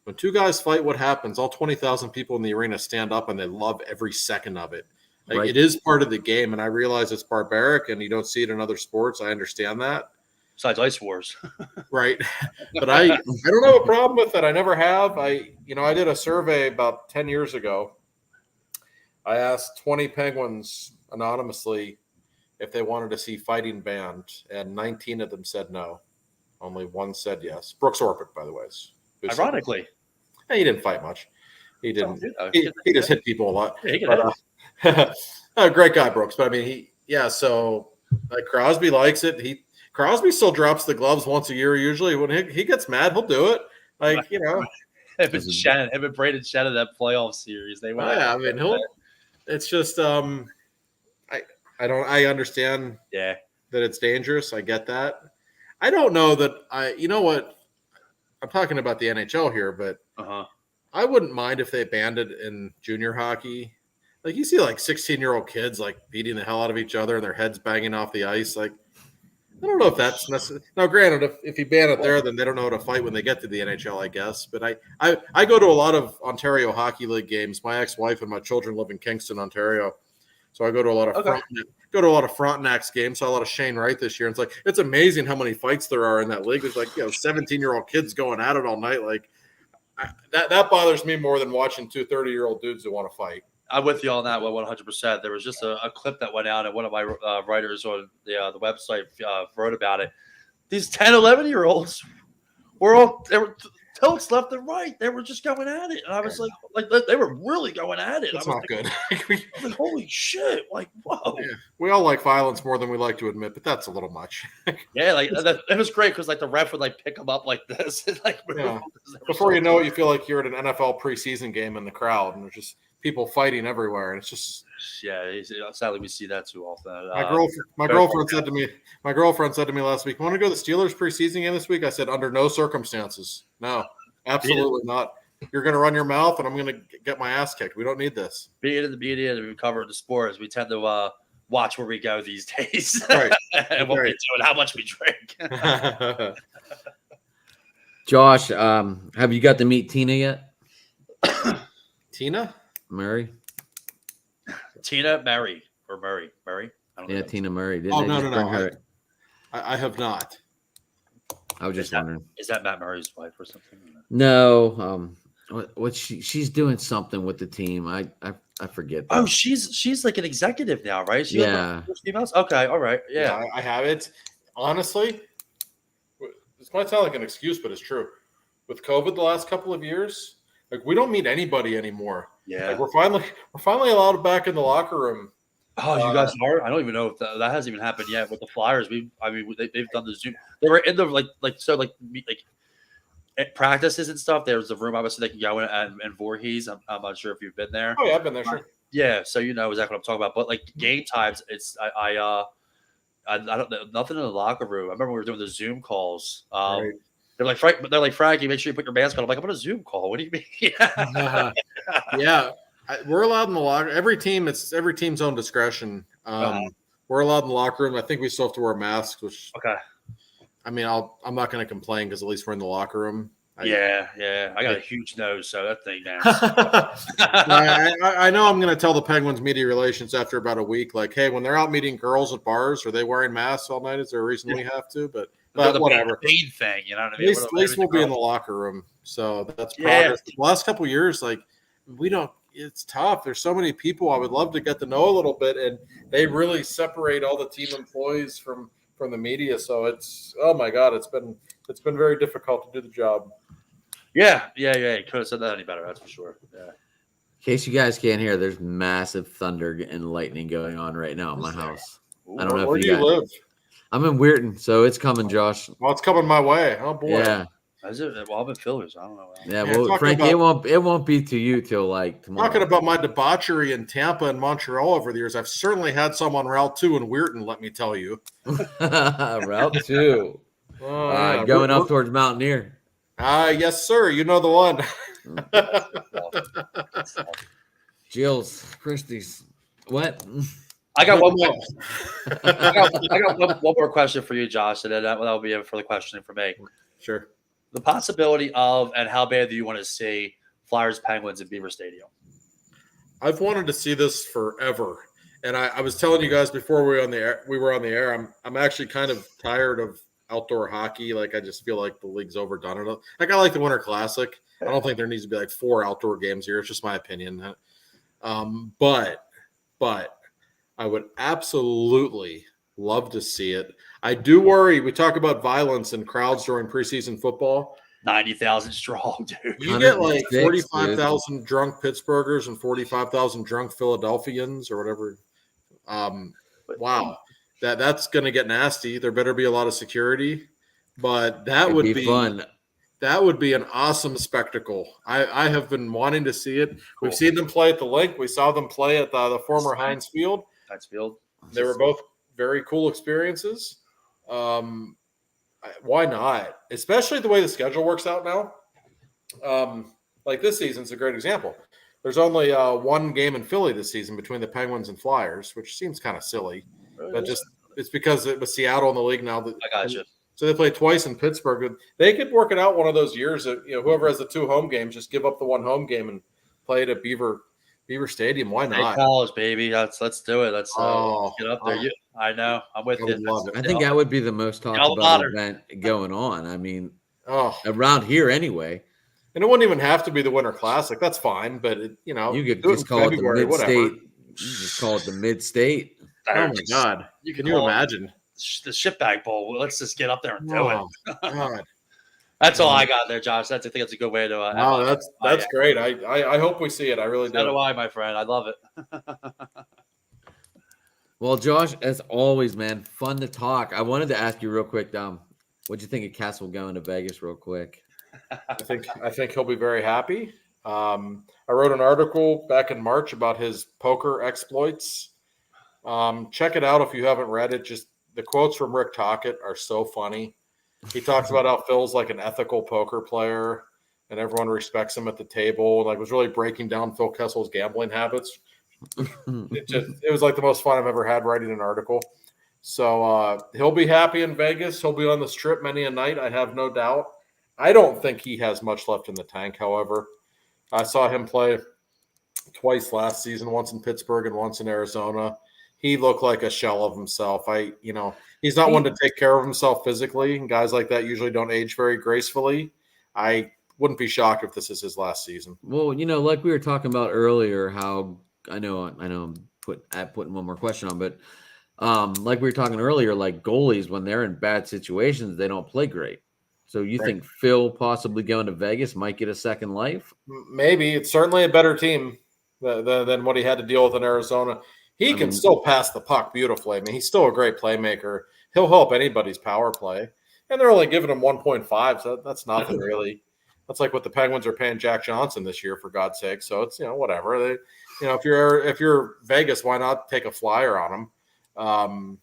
when two guys fight, what happens? All 20,000 people in the arena stand up and they love every second of it. Like, It is part of the game. And I realize it's barbaric and you don't see it in other sports. I understand that. Besides Ice Wars. Right. But I don't have a problem with it. I never have. I did a survey about 10 years ago. I asked 20 Penguins anonymously if they wanted to see fighting banned, and 19 of them said no. Only one said yes. Brooks Orpik, by the way. Ironically. He didn't fight much. He didn't. He just hit people a lot. Yeah, a great guy, Brooks. But I mean, so like Crosby likes it. Crosby still drops the gloves once a year usually. When he gets mad, he'll do it. Like, you know. Him and Braden Shannon, that playoff series. They went. I mean, it's just I understand that it's dangerous. I get that. I don't know that you know what? I'm talking about the NHL here, but I wouldn't mind if they banned it in junior hockey. Like you see like 16-year-old kids like beating the hell out of each other and their heads banging off the ice. Like, I don't know if that's necessary. Now, granted, if you ban it there, then they don't know how to fight when they get to the NHL, I guess. But I go to a lot of Ontario Hockey League games. My ex-wife and my children live in Kingston, Ontario, so I go to a lot of Frontenac's games. Saw a lot of Shane Wright this year. And it's amazing how many fights there are in that league. There's 17-year-old kids going at it all night. Like that bothers me more than watching two 30-year-old dudes who want to fight. I'm with you on that one 100%. There was just a clip that went out, and one of my writers on the website wrote about it. These 10, 11-year-olds they were tilts left and right. They were just going at it, and I was like they were really going at it. That's not good. Like, holy shit! Like, whoa. Yeah. We all like violence more than we like to admit, but that's a little much. Yeah, like it was great because like the ref would like pick them up like this, and, like before you know it, you feel like you're at an NFL preseason game in the crowd, and there's just people fighting everywhere, and it's just sadly we see that too often. My girlfriend said to me last week, "Want to go to the Steelers preseason game this week?" I said, "Under no circumstances, no, absolutely not. You're going to run your mouth, and I'm going to get my ass kicked. We don't need this." Being in the media and we cover the sports, we tend to watch where we go these days, right? And what we do and how much we drink. Josh, have you got to meet Tina yet? Tina? Mary? Tina, Mary, or Murray? Murray? I don't Yeah, think Tina Murray. Didn't Oh, they no, just no, bring no. her? I have not. I was just wondering. Is that Matt Murray's wife or something? No, what she's doing something with the team. I forget Oh, though. she's like an executive now, right? She like one of Yeah. the first females. Okay, all right, yeah. I have it. Honestly, this might sound like an excuse, but it's true. With COVID the last couple of years, like we don't meet anybody anymore. Yeah. Like we're finally allowed back in the locker room. Oh, you guys are? I don't even know if that hasn't even happened yet with the Flyers. They've done the Zoom. They were in the at practices and stuff. There's a room obviously they can go in and Voorhees. I'm not sure if you've been there. Oh yeah, I've been there. Sure. Yeah, so you know exactly what I'm talking about. But like game times, I don't know nothing in the locker room. I remember we were doing the Zoom calls. Right. They're like Frankie, make sure you put your mask on. I'm like, I'm on a Zoom call. What do you mean? Yeah, we're allowed in the locker. Every team's own discretion. We're allowed in the locker room. I think we still have to wear masks, which Okay. I mean, I'm not going to complain because at least we're in the locker room. Yeah. I got a huge nose, so that thing now. I know I'm going to tell the Penguins media relations after about a week, like, hey, when they're out meeting girls at bars, are they wearing masks all night? Is there a reason we have to? But whatever. The pain thing, you know what I mean? At least we'll be in the locker room. So that's progress. The last couple of years, like it's tough. There's so many people I would love to get to know a little bit, and they really separate all the team employees from the media. So it's, oh my God, it's been very difficult to do the job. Yeah. You couldn't have said that any better. That's for sure. Yeah. In case you guys can't hear, there's massive thunder and lightning going on right now at my house. I don't know Where if do you live? I'm in Weirton, so it's coming, Josh. Well, it's coming my way. Oh boy. Yeah. Is it? Well, I'm in Philly, so I don't know. Yeah, well, Frank, it won't be to you till like tomorrow. Talking about my debauchery in Tampa and Montreal over the years, I've certainly had some on Route 2 in Weirton, let me tell you. Route 2. Going up towards Mountaineer. Yes, sir. You know the one. Jill's, Christie's. What? I got one more. I got one more question for you, Josh, and then that'll be it for the questioning for me. Sure. The possibility of and how bad do you want to see Flyers Penguins in Beaver Stadium? I've wanted to see this forever, and I was telling you guys before we were on the air. I'm actually kind of tired of outdoor hockey. Like I just feel like the league's overdone it. Like I like the Winter Classic. I don't think there needs to be like 4 outdoor games here. It's just my opinion. But I would absolutely love to see it. I do worry. We talk about violence and crowds during preseason football. 90,000 strong, dude. You get like 45,000 drunk Pittsburghers and 45,000 drunk Philadelphians or whatever. Wow. That's going to get nasty. There better be a lot of security, but that would be fun. That would be an awesome spectacle. I have been wanting to see it. Cool. We've seen them play at the Link. We saw them play at the former Heinz Field. They were both very cool experiences. Why not? Especially the way the schedule works out now. Like this season's a great example. There's only one game in Philly this season between the Penguins and Flyers, which seems kind of silly. But it's because it was Seattle in the league now. I got you. So they play twice in Pittsburgh. They could work it out one of those years that whoever has the 2 home games, just give up the 1 home game and play it at Beaver Stadium. Why not? College, baby. Let's do it. Let's get up there. I know. I'm with you. I think that would be the most talked about event going on. I mean, around here anyway. And it wouldn't even have to be the Winter Classic. That's fine, but you could just call it the Mid-State. You just call it the Mid-State. Oh my God! Can you imagine the Shipbag Bowl? Let's just get up there and do it. God. That's all I got there, Josh. I think that's a good way to. That's great. I hope we see it. I really do. So do I, my friend. I love it. Well, Josh, as always, man, fun to talk. I wanted to ask you real quick, what'd you think of Kessel going to Vegas real quick? I think he'll be very happy. I wrote an article back in March about his poker exploits. Check it out if you haven't read it. Just the quotes from Rick Tocchet are so funny. He talks about how Phil's like an ethical poker player and everyone respects him at the table. Like was really breaking down Phil Kessel's gambling habits. It was like the most fun I've ever had writing an article. So he'll be happy in Vegas. He'll be on the strip many a night. I have no doubt. I don't think he has much left in the tank. However, I saw him play twice last season, once in Pittsburgh and once in Arizona. he looked like a shell of himself. He's not one to take care of himself physically, and guys like that usually don't age very gracefully. I wouldn't be shocked if this is his last season. Well, like we were talking about earlier, how I know I'm putting one more question on, but like we were talking earlier, like goalies when they're in bad situations, they don't play great. So you think Phil possibly going to Vegas might get a second life? Maybe. It's certainly a better team than what he had to deal with in Arizona. He can still pass the puck beautifully. I mean, he's still a great playmaker. He'll help anybody's power play. And they're only giving him 1.5, so that's nothing really. That's like what the Penguins are paying Jack Johnson this year, for God's sake. So it's, whatever. If you're Vegas, why not take a flyer on him?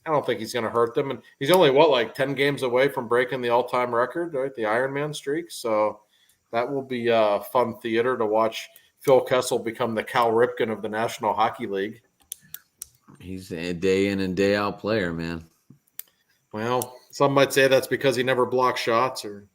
I don't think he's going to hurt them. And he's only, 10 games away from breaking the all-time record, right? The Ironman streak. So that will be fun theater to watch Phil Kessel become the Cal Ripken of the National Hockey League. He's a day in and day out player, man. Well, some might say that's because he never blocks shots or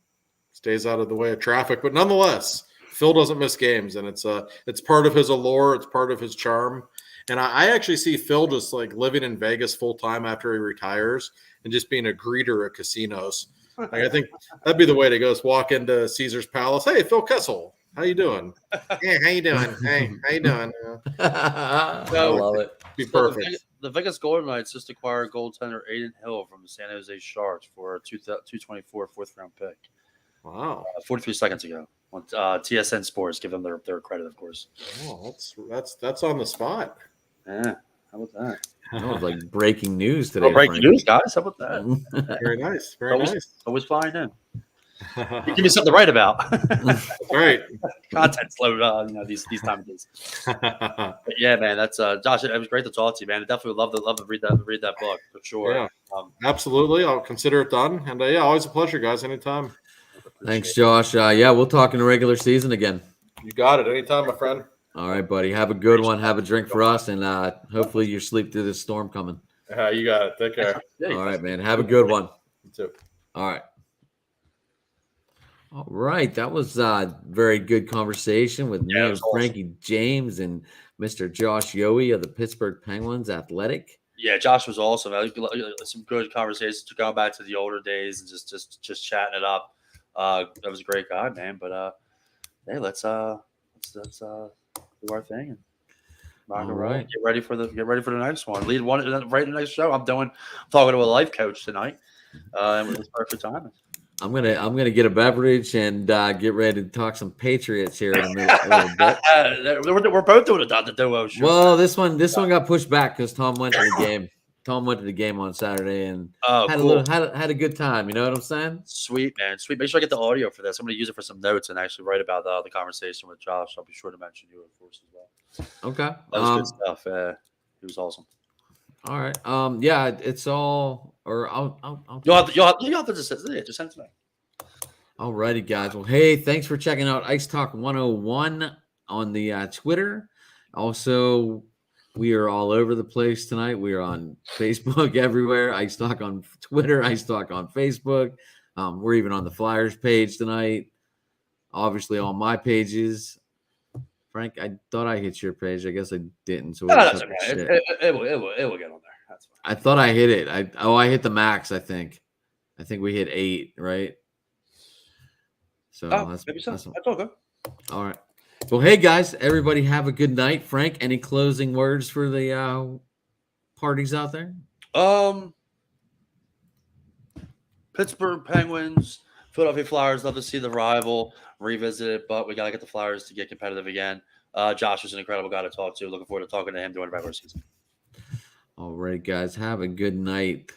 stays out of the way of traffic. But nonetheless, Phil doesn't miss games, and it's part of his allure. It's part of his charm. And I actually see Phil just living in Vegas full time after he retires and just being a greeter at casinos. I think that'd be the way to go. Is walk into Caesar's Palace. Hey, Phil Kessel, how you doing? Hey, how you doing? Hey, how you doing? I love it. Be perfect. The Vegas Golden Knights just acquired goaltender Aiden Hill from the San Jose Sharks for a 224 fourth-round pick. Wow, 43 seconds ago. TSN Sports give them their credit, of course. Oh, that's on the spot. Yeah, how about that? That was like breaking news today. Breaking news, guys. How about that? Very nice. Very nice. Always flying in. Give me something to write about. Right. Content's low, these time of days. But yeah, man, that's Josh. It was great to talk to you, man. I definitely would love to read that book for sure. Yeah, absolutely. I'll consider it done. And always a pleasure, guys. Anytime. Thanks, Josh. We'll talk in the regular season again. You got it. Anytime, my friend. All right, buddy. Have a good one. Have a drink for us, and hopefully you sleep through this storm coming. You got it. Take care. All right, man. Have a good one. You too. All right. All right. That was a very good conversation with me and Frankie James and Mr. Josh Yohe of the Pittsburgh Penguins Athletic. Yeah, Josh was awesome. Some good conversations to go back to the older days and just chatting it up. That was a great guy, man. But hey, let's do our thing and rock and roll. Get ready for the next one. Lead one right in the next show. I'm talking to a life coach tonight. And it's perfect timing. I'm gonna get a beverage and get ready to talk some Patriots here in a little bit. We're both doing a duo show. Well, this one got pushed back because Tom went to the game. Tom went to the game on Saturday and had a good time. You know what I'm saying? Sweet, man. Sweet. Make sure I get the audio for this. I'm going to use it for some notes and actually write about the conversation with Josh. I'll be sure to mention you, of course, as well. Okay. That was good stuff. It was awesome. All right. Yeah, it's all. Or I'll you'll have to just send it to me. All righty, guys. Well, hey, thanks for checking out Ice Talk 101 on the Twitter. Also, we are all over the place tonight. We are on Facebook everywhere. Ice Talk on Twitter. Ice Talk on Facebook. We're even on the Flyers page tonight. Obviously, on my pages. Frank, I thought I hit your page. I guess I didn't. So that's okay. It will get on there. That's fine. I thought I hit it. I hit the max. I think we hit 8, right? So maybe so. That's all good. All right. Well, hey guys, everybody have a good night. Frank, any closing words for the parties out there? Pittsburgh Penguins, Philadelphia Flyers, love to see the rival revisit it, but we got to get the Flyers to get competitive again. Josh was an incredible guy to talk to. Looking forward to talking to him during the regular season. All right, guys, have a good night.